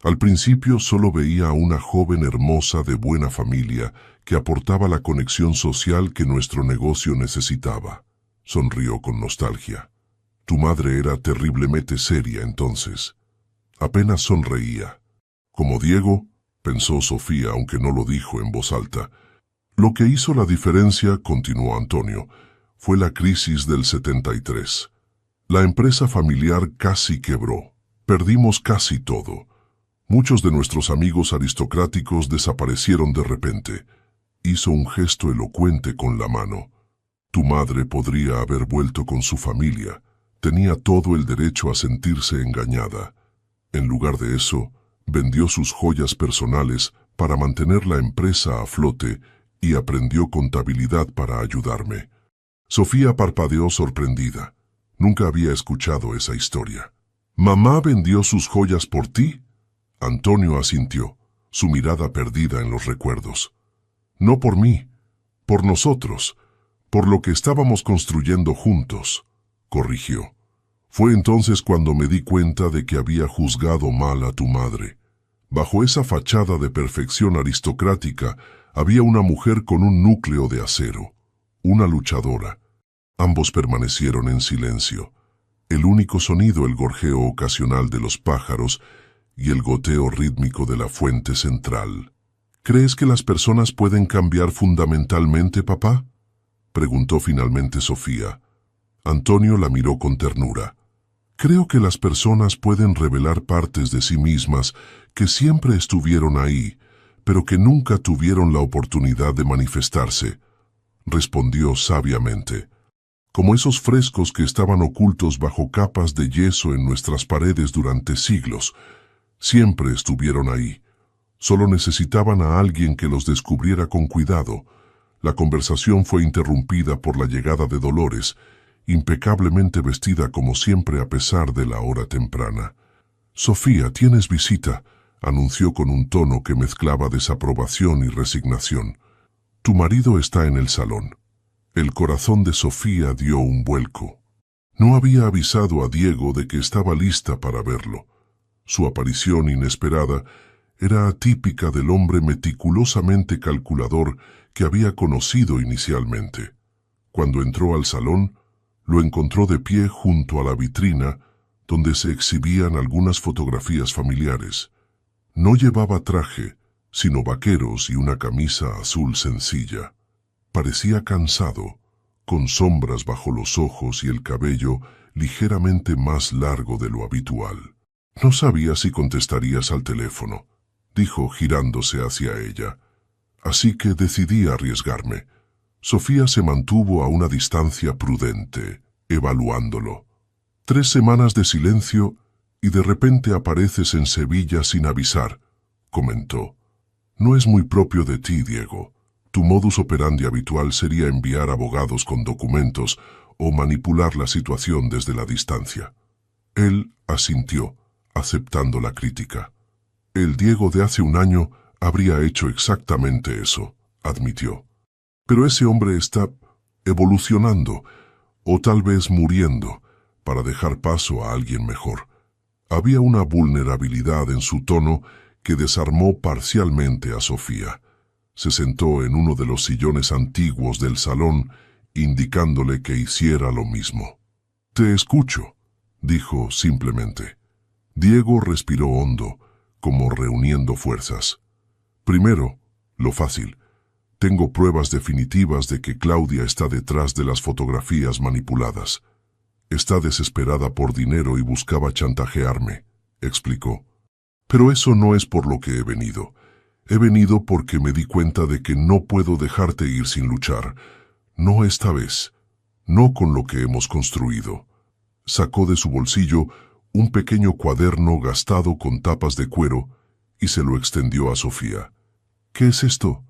«Al principio solo veía a una joven hermosa de buena familia que aportaba la conexión social que nuestro negocio necesitaba». Sonrió con nostalgia. «Tu madre era terriblemente seria entonces». Apenas sonreía. «Como Diego», pensó Sofía, aunque no lo dijo en voz alta. Lo que hizo la diferencia, continuó Antonio, fue la crisis del 73. La empresa familiar casi quebró. Perdimos casi todo. Muchos de nuestros amigos aristocráticos desaparecieron de repente. Hizo un gesto elocuente con la mano. Tu madre podría haber vuelto con su familia. Tenía todo el derecho a sentirse engañada. En lugar de eso, vendió sus joyas personales para mantener la empresa a flote y aprendió contabilidad para ayudarme. Sofía parpadeó sorprendida. Nunca había escuchado esa historia. ¿Mamá vendió sus joyas por ti? Antonio asintió, su mirada perdida en los recuerdos. No por mí, por nosotros, por lo que estábamos construyendo juntos, corrigió. Fue entonces cuando me di cuenta de que había juzgado mal a tu madre. Bajo esa fachada de perfección aristocrática había una mujer con un núcleo de acero, una luchadora. Ambos permanecieron en silencio. El único sonido el gorjeo ocasional de los pájaros y el goteo rítmico de la fuente central. ¿Crees que las personas pueden cambiar fundamentalmente, papá?, preguntó finalmente Sofía. Antonio la miró con ternura. Creo que las personas pueden revelar partes de sí mismas que siempre estuvieron ahí, pero que nunca tuvieron la oportunidad de manifestarse, respondió sabiamente. Como esos frescos que estaban ocultos bajo capas de yeso en nuestras paredes durante siglos. Siempre estuvieron ahí. Solo necesitaban a alguien que los descubriera con cuidado. La conversación fue interrumpida por la llegada de Dolores, impecablemente vestida como siempre a pesar de la hora temprana. «Sofía, tienes visita», anunció con un tono que mezclaba desaprobación y resignación. «Tu marido está en el salón». El corazón de Sofía dio un vuelco. No había avisado a Diego de que estaba lista para verlo. Su aparición inesperada era atípica del hombre meticulosamente calculador que había conocido inicialmente. Cuando entró al salón, lo encontró de pie junto a la vitrina donde se exhibían algunas fotografías familiares. No llevaba traje, sino vaqueros y una camisa azul sencilla. Parecía cansado, con sombras bajo los ojos y el cabello ligeramente más largo de lo habitual. «No sabía si contestarías al teléfono», dijo girándose hacia ella. «Así que decidí arriesgarme». Sofía se mantuvo a una distancia prudente, evaluándolo. 3 semanas de silencio y de repente apareces en Sevilla sin avisar, comentó. «No es muy propio de ti, Diego. Tu modus operandi habitual sería enviar abogados con documentos o manipular la situación desde la distancia». Él asintió, aceptando la crítica. «El Diego de hace un año habría hecho exactamente eso», admitió. «Pero ese hombre está evolucionando, o tal vez muriendo, para dejar paso a alguien mejor». Había una vulnerabilidad en su tono que desarmó parcialmente a Sofía. Se sentó en uno de los sillones antiguos del salón, indicándole que hiciera lo mismo. «Te escucho», dijo simplemente. Diego respiró hondo, como reuniendo fuerzas. «Primero, lo fácil. Tengo pruebas definitivas de que Claudia está detrás de las fotografías manipuladas. Está desesperada por dinero y buscaba chantajearme», explicó. «Pero eso no es por lo que he venido. He venido porque me di cuenta de que no puedo dejarte ir sin luchar. No esta vez. No con lo que hemos construido». Sacó de su bolsillo un pequeño cuaderno gastado con tapas de cuero y se lo extendió a Sofía. «¿Qué es esto?»,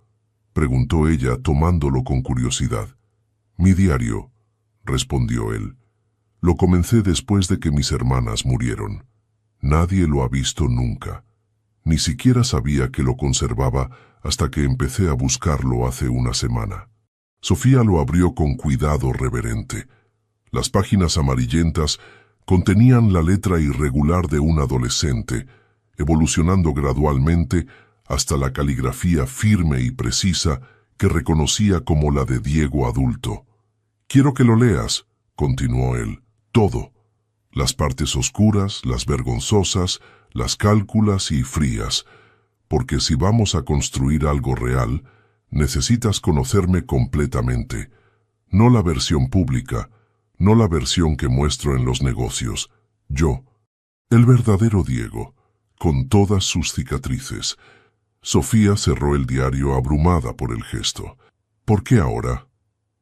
preguntó ella tomándolo con curiosidad. «Mi diario», respondió él. «Lo comencé después de que mis hermanas murieron. Nadie lo ha visto nunca. Ni siquiera sabía que lo conservaba hasta que empecé a buscarlo hace una semana». Sofía lo abrió con cuidado reverente. Las páginas amarillentas contenían la letra irregular de un adolescente, evolucionando gradualmente hasta la caligrafía firme y precisa que reconocía como la de Diego adulto. «Quiero que lo leas», continuó él, «todo. Las partes oscuras, las vergonzosas, las cálculas y frías, porque si vamos a construir algo real, Necesitas conocerme completamente, no la versión pública, no la versión que muestro en los negocios. Yo, el verdadero Diego, con todas sus cicatrices. Sofía cerró el diario abrumada por el gesto. ¿Por qué ahora?,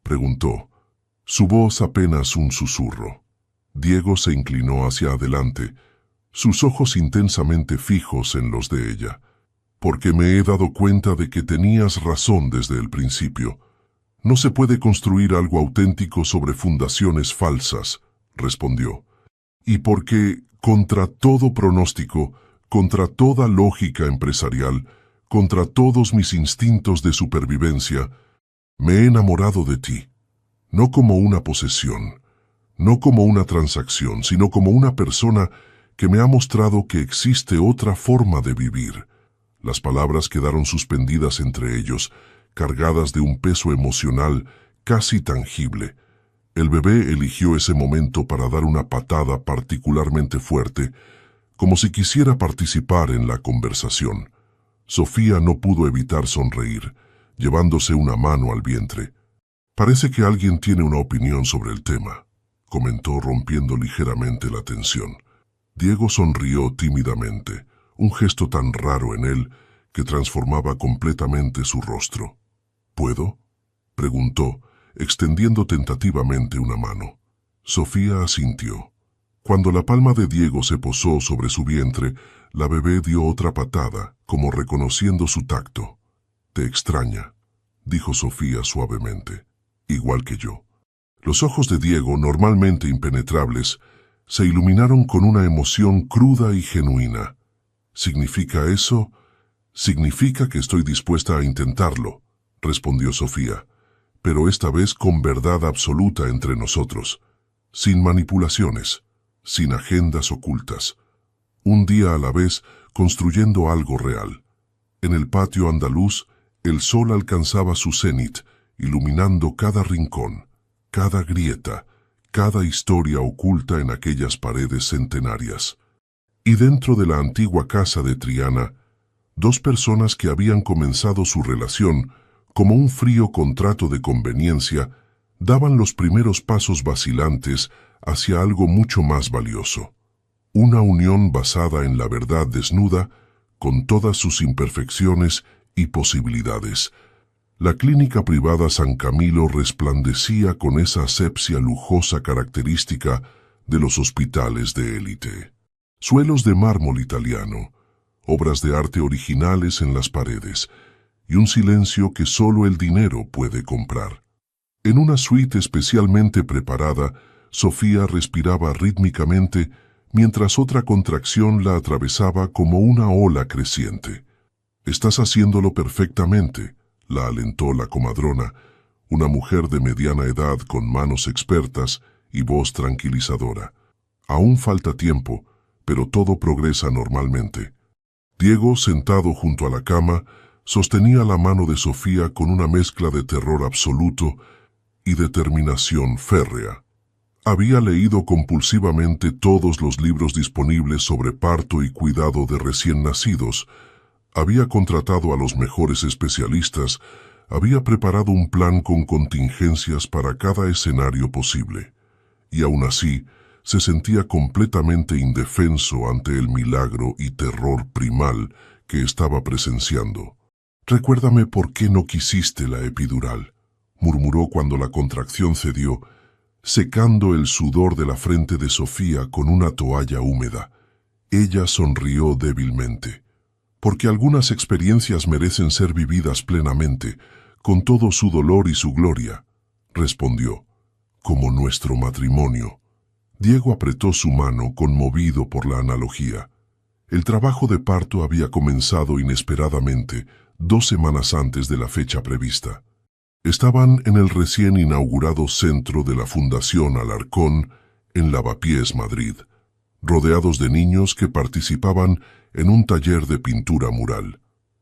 preguntó. Su voz apenas un susurro. Diego se inclinó hacia adelante, sus ojos intensamente fijos en los de ella. Porque me he dado cuenta de que tenías razón desde el principio. No se puede construir algo auténtico sobre fundaciones falsas, respondió. Y porque, contra todo pronóstico, contra toda lógica empresarial, contra todos mis instintos de supervivencia, me he enamorado de ti, no como una posesión, no como una transacción, sino como una persona que me ha mostrado que existe otra forma de vivir. Las palabras quedaron suspendidas entre ellos, cargadas de un peso emocional casi tangible. El bebé eligió ese momento para dar una patada particularmente fuerte, como si quisiera participar en la conversación. Sofía no pudo evitar sonreír, llevándose una mano al vientre. Parece que alguien tiene una opinión sobre el tema, comentó rompiendo ligeramente la tensión. Diego sonrió tímidamente, un gesto tan raro en él que transformaba completamente su rostro. ¿Puedo?, preguntó, extendiendo tentativamente una mano. Sofía asintió. Cuando la palma de Diego se posó sobre su vientre, la bebé dio otra patada, como reconociendo su tacto. «Te extraña», dijo Sofía suavemente, «igual que yo». Los ojos de Diego, normalmente impenetrables, se iluminaron con una emoción cruda y genuina. «¿Significa eso? Significa que estoy dispuesta a intentarlo», respondió Sofía, «pero esta vez con verdad absoluta entre nosotros, sin manipulaciones, sin agendas ocultas, un día a la vez construyendo algo real». En el patio andaluz, el sol alcanzaba su cenit, iluminando cada rincón, cada grieta, cada historia oculta en aquellas paredes centenarias. Y dentro de la antigua casa de Triana, dos personas que habían comenzado su relación como un frío contrato de conveniencia, daban los primeros pasos vacilantes hacia algo mucho más valioso. Una unión basada en la verdad desnuda, con todas sus imperfecciones y posibilidades. La clínica privada San Camilo resplandecía con esa asepsia lujosa característica de los hospitales de élite. Suelos de mármol italiano, obras de arte originales en las paredes, y un silencio que solo el dinero puede comprar. En una suite especialmente preparada, Sofía respiraba rítmicamente mientras otra contracción la atravesaba como una ola creciente. «Estás haciéndolo perfectamente», la alentó la comadrona, una mujer de mediana edad con manos expertas y voz tranquilizadora. «Aún falta tiempo, pero todo progresa normalmente». Diego, sentado junto a la cama, sostenía la mano de Sofía con una mezcla de terror absoluto y determinación férrea. Había leído compulsivamente todos los libros disponibles sobre parto y cuidado de recién nacidos, había contratado a los mejores especialistas, había preparado un plan con contingencias para cada escenario posible, y aún así se sentía completamente indefenso ante el milagro y terror primal que estaba presenciando. «Recuérdame por qué no quisiste la epidural», murmuró cuando la contracción cedió, secando el sudor de la frente de Sofía con una toalla húmeda. Ella sonrió débilmente. «Porque algunas experiencias merecen ser vividas plenamente, con todo su dolor y su gloria», respondió, «como nuestro matrimonio». Diego apretó su mano, conmovido por la analogía. El trabajo de parto había comenzado inesperadamente, 2 semanas antes de la fecha prevista. Estaban en el recién inaugurado centro de la Fundación Alarcón, en Lavapiés, Madrid, rodeados de niños que participaban en un taller de pintura mural.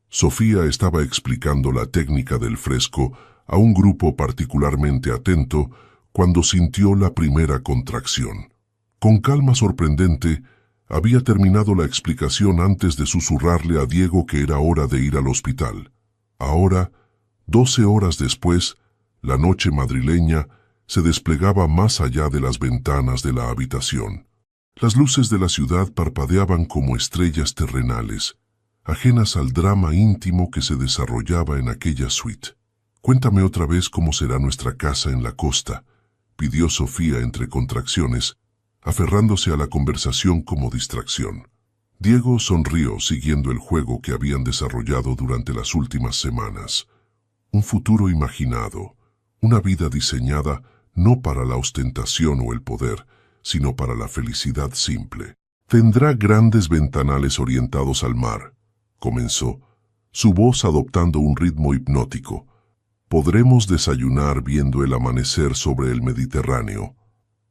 Sofía estaba explicando la técnica del fresco a un grupo particularmente atento cuando sintió la primera contracción. Con calma sorprendente, había terminado la explicación antes de susurrarle a Diego que era hora de ir al hospital. Ahora, 12 horas después, la noche madrileña se desplegaba más allá de las ventanas de la habitación. Las luces de la ciudad parpadeaban como estrellas terrenales, ajenas al drama íntimo que se desarrollaba en aquella suite. «Cuéntame otra vez cómo será nuestra casa en la costa», pidió Sofía entre contracciones, aferrándose a la conversación como distracción. Diego sonrió siguiendo el juego que habían desarrollado durante las últimas semanas. Un futuro imaginado, una vida diseñada no para la ostentación o el poder, sino para la felicidad simple. «Tendrá grandes ventanales orientados al mar», comenzó, su voz adoptando un ritmo hipnótico. «Podremos desayunar viendo el amanecer sobre el Mediterráneo.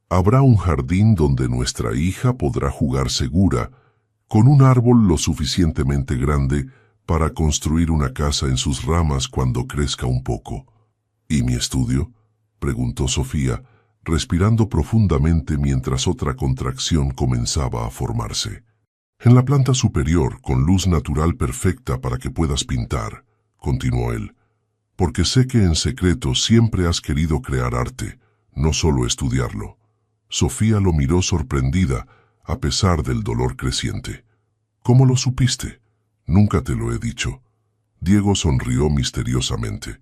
Habrá un jardín donde nuestra hija podrá jugar segura, con un árbol lo suficientemente grande para construir una casa en sus ramas cuando crezca un poco». «¿Y mi estudio?», preguntó Sofía, respirando profundamente mientras otra contracción comenzaba a formarse. «En la planta superior, con luz natural perfecta para que puedas pintar», continuó él, «porque sé que en secreto siempre has querido crear arte, no solo estudiarlo». Sofía lo miró sorprendida, a pesar del dolor creciente. «¿Cómo lo supiste? Nunca te lo he dicho». Diego sonrió misteriosamente.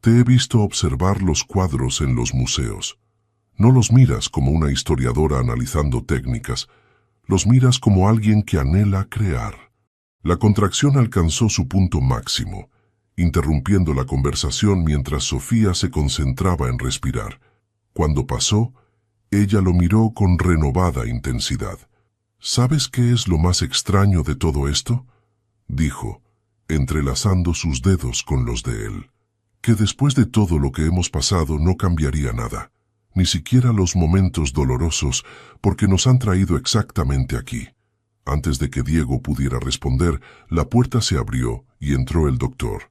«Te he visto observar los cuadros en los museos. No los miras como una historiadora analizando técnicas, los miras como alguien que anhela crear». La contracción alcanzó su punto máximo, interrumpiendo la conversación mientras Sofía se concentraba en respirar. Cuando pasó, ella lo miró con renovada intensidad. «¿Sabes qué es lo más extraño de todo esto?», dijo, entrelazando sus dedos con los de él. «Que después de todo lo que hemos pasado no cambiaría nada, ni siquiera los momentos dolorosos, porque nos han traído exactamente aquí». Antes de que Diego pudiera responder, la puerta se abrió y entró el doctor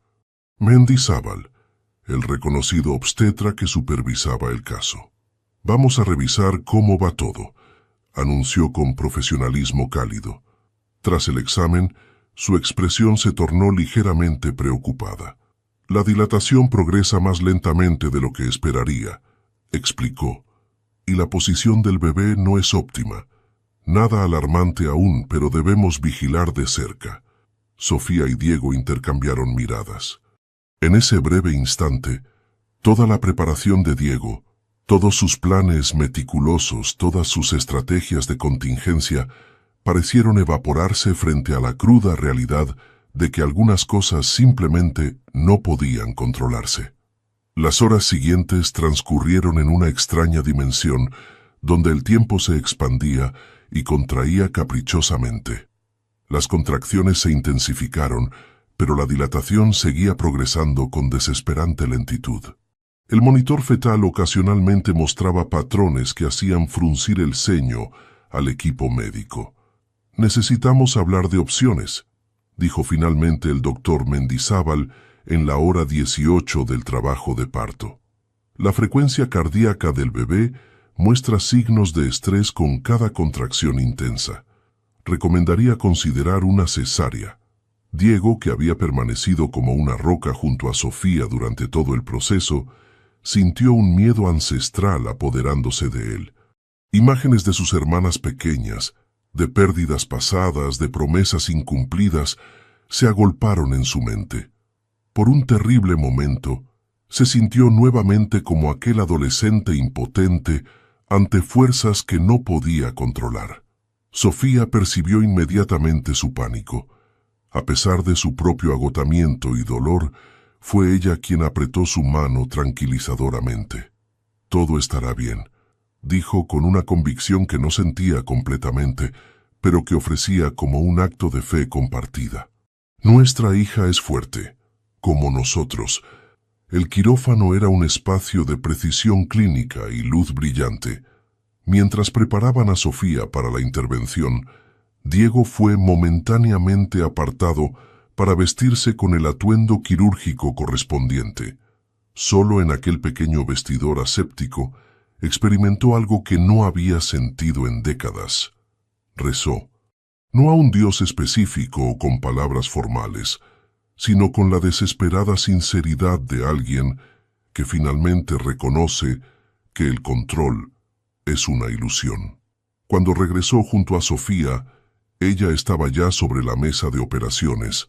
Mendizábal, el reconocido obstetra que supervisaba el caso. «Vamos a revisar cómo va todo», anunció con profesionalismo cálido. Tras el examen, su expresión se tornó ligeramente preocupada. «La dilatación progresa más lentamente de lo que esperaría», explicó, «y la posición del bebé no es óptima. Nada alarmante aún, pero debemos vigilar de cerca». Sofía y Diego intercambiaron miradas. En ese breve instante, toda la preparación de Diego, todos sus planes meticulosos, todas sus estrategias de contingencia, parecieron evaporarse frente a la cruda realidad de que algunas cosas simplemente no podían controlarse. Las horas siguientes transcurrieron en una extraña dimensión, donde el tiempo se expandía y contraía caprichosamente. Las contracciones se intensificaron, pero la dilatación seguía progresando con desesperante lentitud. El monitor fetal ocasionalmente mostraba patrones que hacían fruncir el ceño al equipo médico. «Necesitamos hablar de opciones», dijo finalmente el doctor Mendizábal en la hora 18 del trabajo de parto. «La frecuencia cardíaca del bebé muestra signos de estrés con cada contracción intensa. Recomendaría considerar una cesárea». Diego, que había permanecido como una roca junto a Sofía durante todo el proceso, sintió un miedo ancestral apoderándose de él. Imágenes de sus hermanas pequeñas, de pérdidas pasadas, de promesas incumplidas, se agolparon en su mente. Por un terrible momento, se sintió nuevamente como aquel adolescente impotente ante fuerzas que no podía controlar. Sofía percibió inmediatamente su pánico. A pesar de su propio agotamiento y dolor, fue ella quien apretó su mano tranquilizadoramente. «Todo estará bien», dijo con una convicción que no sentía completamente, pero que ofrecía como un acto de fe compartida. «Nuestra hija es fuerte, como nosotros». El quirófano era un espacio de precisión clínica y luz brillante. Mientras preparaban a Sofía para la intervención, Diego fue momentáneamente apartado para vestirse con el atuendo quirúrgico correspondiente. Solo en aquel pequeño vestidor aséptico experimentó algo que no había sentido en décadas. Rezó, no a un Dios específico o con palabras formales, sino con la desesperada sinceridad de alguien que finalmente reconoce que el control es una ilusión. Cuando regresó junto a Sofía, ella estaba ya sobre la mesa de operaciones,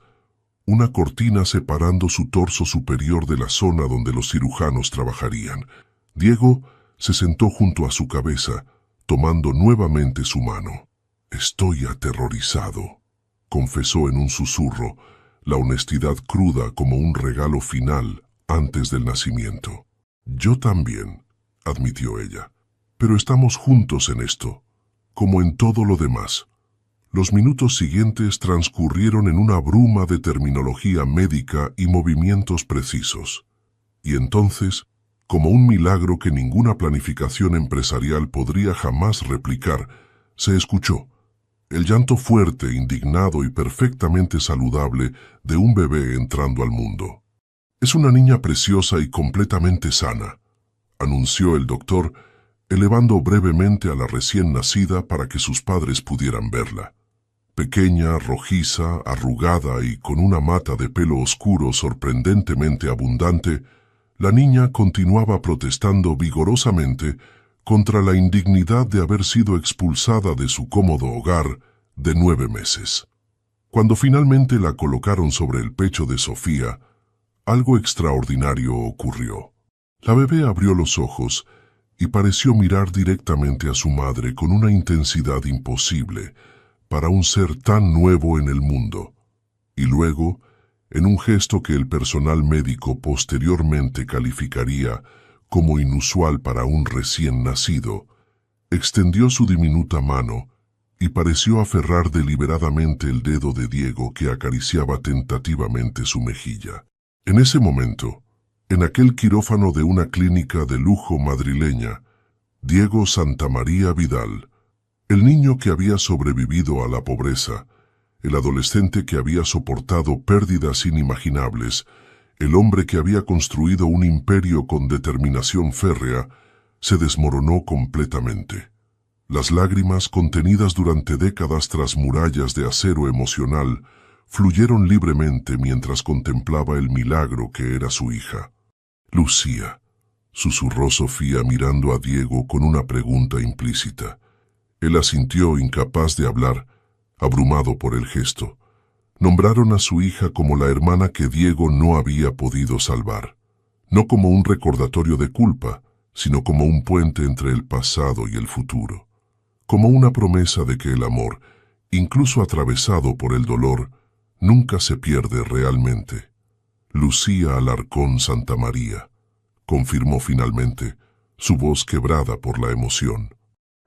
una cortina separando su torso superior de la zona donde los cirujanos trabajarían. Diego se sentó junto a su cabeza, tomando nuevamente su mano. «Estoy aterrorizado», confesó en un susurro, la honestidad cruda como un regalo final antes del nacimiento. «Yo también», admitió ella, «pero estamos juntos en esto, como en todo lo demás». Los minutos siguientes transcurrieron en una bruma de terminología médica y movimientos precisos. Y entonces, como un milagro que ninguna planificación empresarial podría jamás replicar, se escuchó el llanto fuerte, indignado y perfectamente saludable de un bebé entrando al mundo. «Es una niña preciosa y completamente sana», anunció el doctor, elevando brevemente a la recién nacida para que sus padres pudieran verla. Pequeña, rojiza, arrugada y con una mata de pelo oscuro sorprendentemente abundante, la niña continuaba protestando vigorosamente contra la indignidad de haber sido expulsada de su cómodo hogar de 9 meses. Cuando finalmente la colocaron sobre el pecho de Sofía, algo extraordinario ocurrió. La bebé abrió los ojos y pareció mirar directamente a su madre con una intensidad imposible para un ser tan nuevo en el mundo, y luego, en un gesto que el personal médico posteriormente calificaría como inusual para un recién nacido, extendió su diminuta mano y pareció aferrar deliberadamente el dedo de Diego que acariciaba tentativamente su mejilla. En ese momento, en aquel quirófano de una clínica de lujo madrileña, Diego Santamaría Vidal, el niño que había sobrevivido a la pobreza, el adolescente que había soportado pérdidas inimaginables, el hombre que había construido un imperio con determinación férrea, se desmoronó completamente. Las lágrimas, contenidas durante décadas tras murallas de acero emocional, fluyeron libremente mientras contemplaba el milagro que era su hija. «Lucía», susurró Sofía mirando a Diego con una pregunta implícita. Él asintió, incapaz de hablar, abrumado por el gesto. Nombraron a su hija como la hermana que Diego no había podido salvar. No como un recordatorio de culpa, sino como un puente entre el pasado y el futuro. Como una promesa de que el amor, incluso atravesado por el dolor, nunca se pierde realmente. «Lucía Alarcón Santamaría», confirmó finalmente, su voz quebrada por la emoción.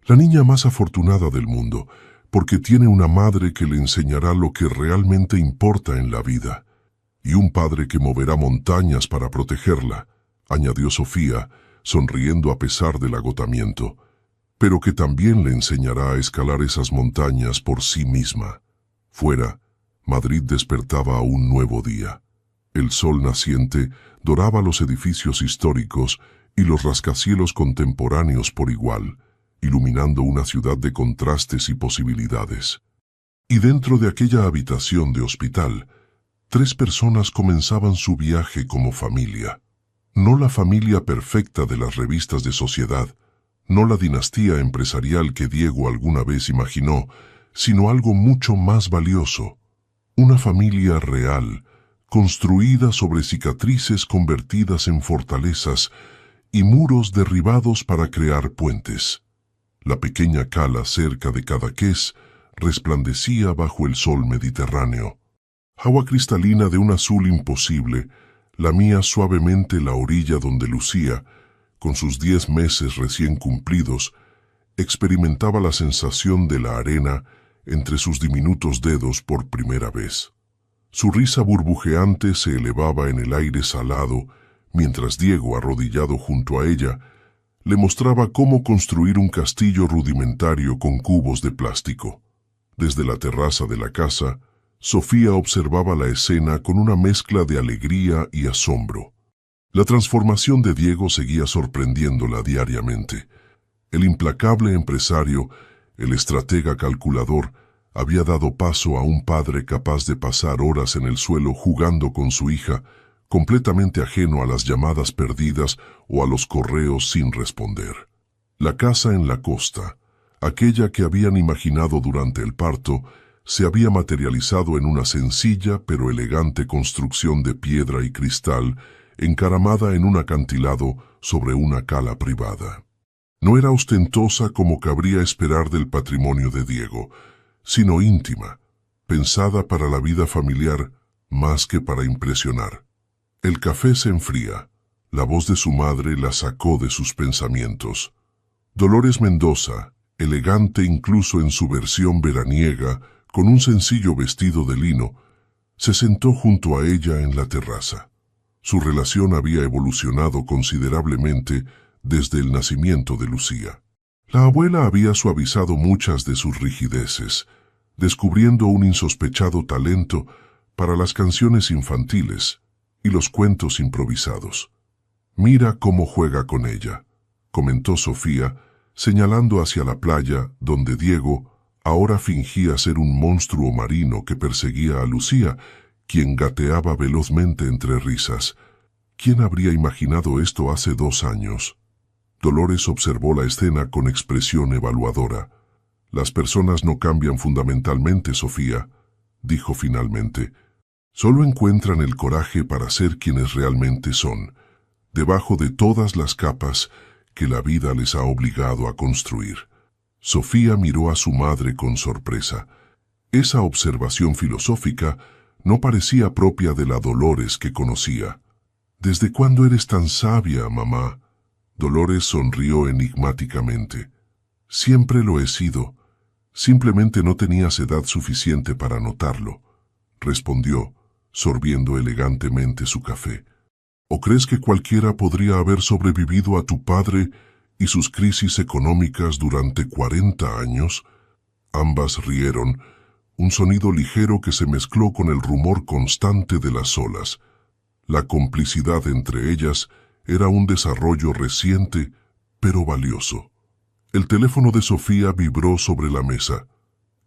«La niña más afortunada del mundo, porque tiene una madre que le enseñará lo que realmente importa en la vida, y un padre que moverá montañas para protegerla», añadió Sofía, sonriendo a pesar del agotamiento, «pero que también le enseñará a escalar esas montañas por sí misma». Fuera, Madrid despertaba a un nuevo día. El sol naciente doraba los edificios históricos y los rascacielos contemporáneos por igual, iluminando una ciudad de contrastes y posibilidades. Y dentro de aquella habitación de hospital, 3 personas comenzaban su viaje como familia. No la familia perfecta de las revistas de sociedad, no la dinastía empresarial que Diego alguna vez imaginó, sino algo mucho más valioso. Una familia real, construida sobre cicatrices convertidas en fortalezas y muros derribados para crear puentes. La pequeña cala cerca de Cadaqués resplandecía bajo el sol mediterráneo. Agua cristalina de un azul imposible, lamía suavemente la orilla donde Lucía, con sus 10 meses recién cumplidos, experimentaba la sensación de la arena entre sus diminutos dedos por primera vez. Su risa burbujeante se elevaba en el aire salado, mientras Diego, arrodillado junto a ella, le mostraba cómo construir un castillo rudimentario con cubos de plástico. Desde la terraza de la casa, Sofía observaba la escena con una mezcla de alegría y asombro. La transformación de Diego seguía sorprendiéndola diariamente. El implacable empresario, el estratega calculador, había dado paso a un padre capaz de pasar horas en el suelo jugando con su hija, completamente ajeno a las llamadas perdidas o a los correos sin responder. La casa en la costa, aquella que habían imaginado durante el parto, se había materializado en una sencilla pero elegante construcción de piedra y cristal encaramada en un acantilado sobre una cala privada. No era ostentosa como cabría esperar del patrimonio de Diego, sino íntima, pensada para la vida familiar más que para impresionar. El café se enfría. La voz de su madre la sacó de sus pensamientos. Dolores Mendoza, elegante incluso en su versión veraniega, con un sencillo vestido de lino, se sentó junto a ella en la terraza. Su relación había evolucionado considerablemente desde el nacimiento de Lucía. La abuela había suavizado muchas de sus rigideces, descubriendo un insospechado talento para las canciones infantiles y los cuentos improvisados. «Mira cómo juega con ella», comentó Sofía, señalando hacia la playa donde Diego ahora fingía ser un monstruo marino que perseguía a Lucía, quien gateaba velozmente entre risas. ¿Quién habría imaginado esto hace 2 años? Dolores observó la escena con expresión evaluadora. «Las personas no cambian fundamentalmente, Sofía», dijo finalmente. «Solo encuentran el coraje para ser quienes realmente son, debajo de todas las capas que la vida les ha obligado a construir». Sofía miró a su madre con sorpresa. Esa observación filosófica no parecía propia de la Dolores que conocía. «¿Desde cuándo eres tan sabia, mamá?». Dolores sonrió enigmáticamente. «Siempre lo he sido. Simplemente no tenías edad suficiente para notarlo», respondió, sorbiendo elegantemente su café. «¿O crees que cualquiera podría haber sobrevivido a tu padre y sus crisis económicas durante 40 años? Ambas rieron, un sonido ligero que se mezcló con el rumor constante de las olas. La complicidad entre ellas era un desarrollo reciente, pero valioso. El teléfono de Sofía vibró sobre la mesa.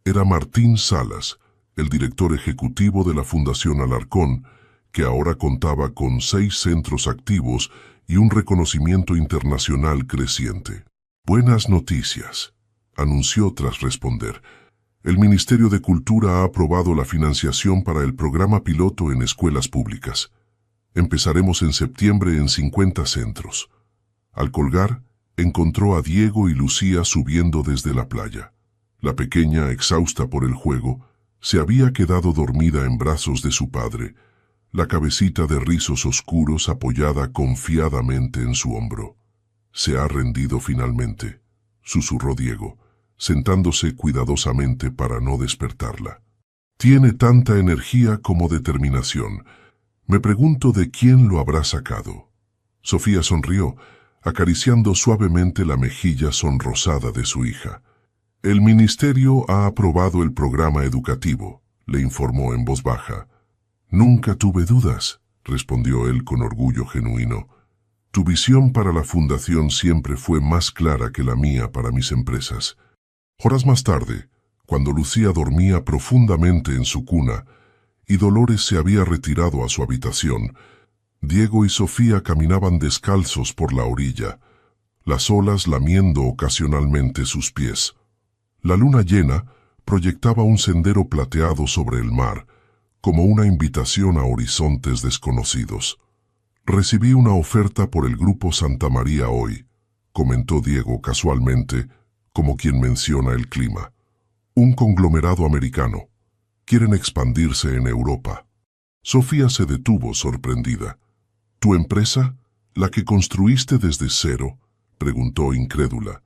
Era Martín Salas, el director ejecutivo de la Fundación Alarcón, que ahora contaba con 6 centros activos y un reconocimiento internacional creciente. «Buenas noticias», anunció tras responder. «El Ministerio de Cultura ha aprobado la financiación para el programa piloto en escuelas públicas. Empezaremos en septiembre en 50 centros». Al colgar, encontró a Diego y Lucía subiendo desde la playa. La pequeña, exhausta por el juego, se había quedado dormida en brazos de su padre, la cabecita de rizos oscuros apoyada confiadamente en su hombro. «Se ha rendido finalmente», susurró Diego, sentándose cuidadosamente para no despertarla. «Tiene tanta energía como determinación. Me pregunto de quién lo habrá sacado». Sofía sonrió, acariciando suavemente la mejilla sonrosada de su hija. «El ministerio ha aprobado el programa educativo», le informó en voz baja. «Nunca tuve dudas», respondió él con orgullo genuino. «Tu visión para la fundación siempre fue más clara que la mía para mis empresas». Horas más tarde, cuando Lucía dormía profundamente en su cuna y Dolores se había retirado a su habitación, Diego y Sofía caminaban descalzos por la orilla, las olas lamiendo ocasionalmente sus pies. La luna llena proyectaba un sendero plateado sobre el mar, como una invitación a horizontes desconocidos. «Recibí una oferta por el Grupo Santa María hoy», comentó Diego casualmente, como quien menciona el clima. «Un conglomerado americano. Quieren expandirse en Europa». Sofía se detuvo sorprendida. «¿Tu empresa? ¿La que construiste desde cero?», preguntó incrédula.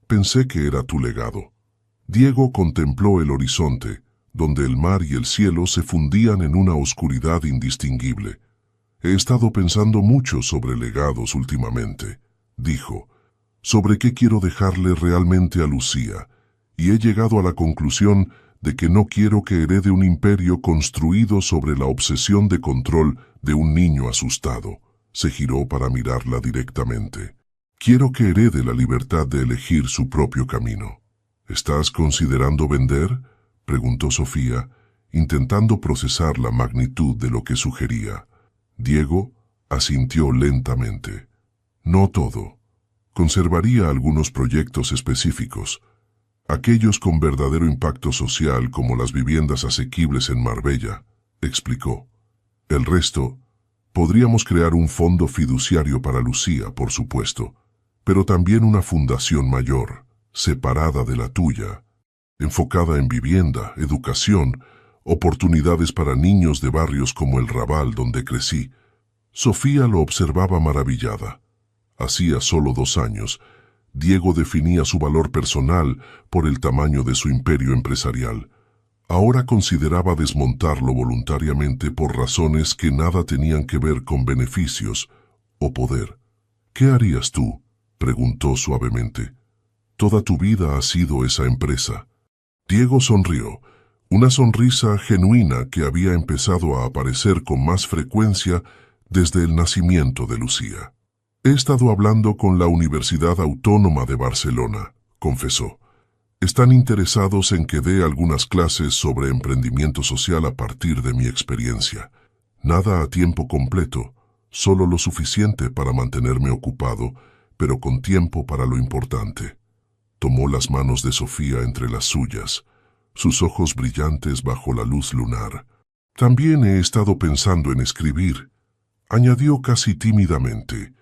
«Pensé que era tu legado». Diego contempló el horizonte, donde el mar y el cielo se fundían en una oscuridad indistinguible. «He estado pensando mucho sobre legados últimamente», dijo, «sobre qué quiero dejarle realmente a Lucía, y he llegado a la conclusión de que no quiero que herede un imperio construido sobre la obsesión de control de un niño asustado». Se giró para mirarla directamente. «Quiero que herede la libertad de elegir su propio camino». «¿Estás considerando vender?», preguntó Sofía, intentando procesar la magnitud de lo que sugería. Diego asintió lentamente. No todo. Conservaría algunos proyectos específicos, aquellos con verdadero impacto social como las viviendas asequibles en Marbella, explicó. El resto, podríamos crear un fondo fiduciario para Lucía, por supuesto, pero también una fundación mayor, separada de la tuya, enfocada en vivienda, educación, oportunidades para niños de barrios como el Raval donde crecí. Sofía lo observaba maravillada. Hacía solo 2 años, Diego definía su valor personal por el tamaño de su imperio empresarial. Ahora consideraba desmontarlo voluntariamente por razones que nada tenían que ver con beneficios o poder. ¿Qué harías tú?, preguntó suavemente. Toda tu vida ha sido esa empresa. Diego sonrió, una sonrisa genuina que había empezado a aparecer con más frecuencia desde el nacimiento de Lucía. He estado hablando con la Universidad Autónoma de Barcelona, confesó. Están interesados en que dé algunas clases sobre emprendimiento social a partir de mi experiencia. Nada a tiempo completo, solo lo suficiente para mantenerme ocupado, pero con tiempo para lo importante. Tomó las manos de Sofía entre las suyas, sus ojos brillantes bajo la luz lunar. También he estado pensando en escribir, añadió casi tímidamente.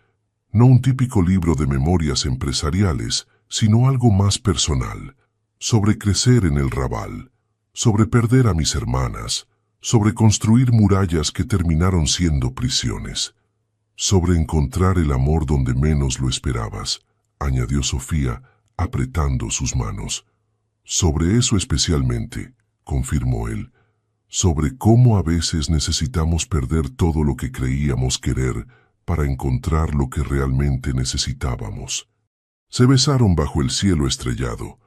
No un típico libro de memorias empresariales, sino algo más personal, sobre crecer en el Raval, sobre perder a mis hermanas, sobre construir murallas que terminaron siendo prisiones, sobre encontrar el amor donde menos lo esperabas, añadió Sofía, apretando sus manos. Sobre eso especialmente, confirmó él, sobre cómo a veces necesitamos perder todo lo que creíamos querer para encontrar lo que realmente necesitábamos. Se besaron bajo el cielo estrellado,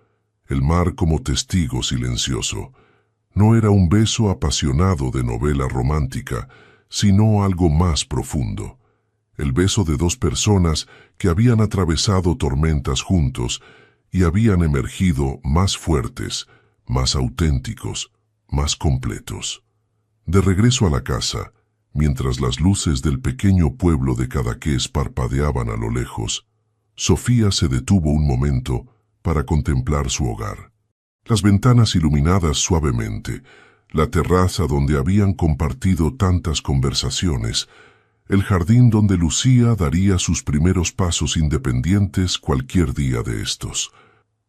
el mar como testigo silencioso. No era un beso apasionado de novela romántica, sino algo más profundo. El beso de 2 personas que habían atravesado tormentas juntos y habían emergido más fuertes, más auténticos, más completos. De regreso a la casa, mientras las luces del pequeño pueblo de Cadaqués parpadeaban a lo lejos, Sofía se detuvo un momento para contemplar su hogar. Las ventanas iluminadas suavemente, la terraza donde habían compartido tantas conversaciones, el jardín donde Lucía daría sus primeros pasos independientes cualquier día de estos.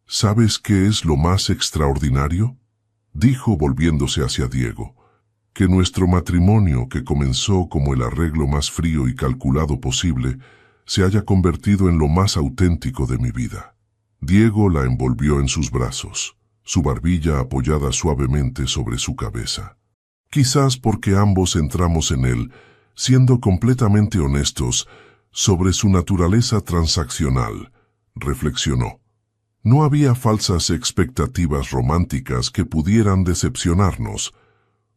¿Sabes qué es lo más extraordinario?, dijo volviéndose hacia Diego. Que nuestro matrimonio, que comenzó como el arreglo más frío y calculado posible, se haya convertido en lo más auténtico de mi vida. Diego la envolvió en sus brazos, su barbilla apoyada suavemente sobre su cabeza. Quizás porque ambos entramos en él, siendo completamente honestos sobre su naturaleza transaccional, reflexionó. No había falsas expectativas románticas que pudieran decepcionarnos,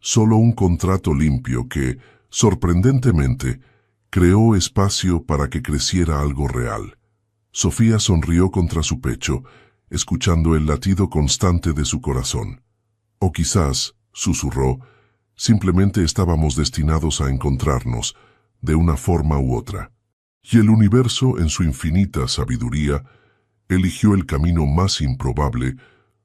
solo un contrato limpio que, sorprendentemente, creó espacio para que creciera algo real. Sofía sonrió contra su pecho, escuchando el latido constante de su corazón. O quizás, susurró, simplemente estábamos destinados a encontrarnos, de una forma u otra. Y el universo, en su infinita sabiduría, eligió el camino más improbable,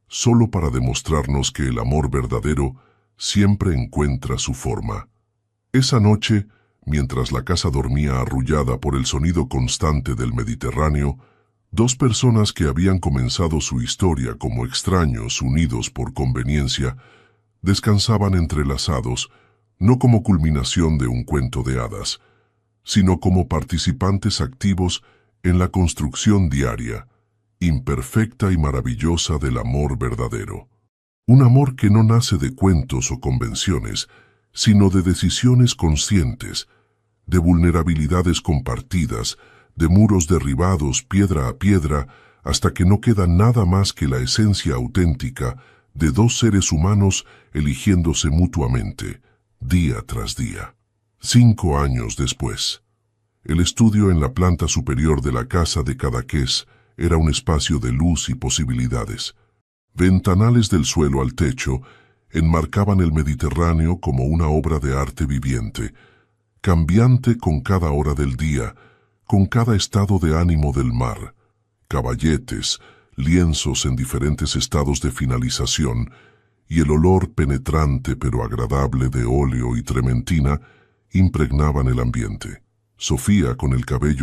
solo para demostrarnos que el amor verdadero siempre encuentra su forma. Esa noche, mientras la casa dormía arrullada por el sonido constante del Mediterráneo, 2 personas que habían comenzado su historia como extraños unidos por conveniencia, descansaban entrelazados, no como culminación de un cuento de hadas, sino como participantes activos en la construcción diaria, imperfecta y maravillosa del amor verdadero. Un amor que no nace de cuentos o convenciones, sino de decisiones conscientes, de vulnerabilidades compartidas, de muros derribados piedra a piedra, hasta que no queda nada más que la esencia auténtica de 2 seres humanos eligiéndose mutuamente, día tras día. 5 años después. El estudio en la planta superior de la casa de Cadaqués era un espacio de luz y posibilidades. Ventanales del suelo al techo enmarcaban el Mediterráneo como una obra de arte viviente, cambiante con cada hora del día, con cada estado de ánimo del mar. Caballetes, lienzos en diferentes estados de finalización y el olor penetrante pero agradable de óleo y trementina impregnaban el ambiente. Sofía, con el cabello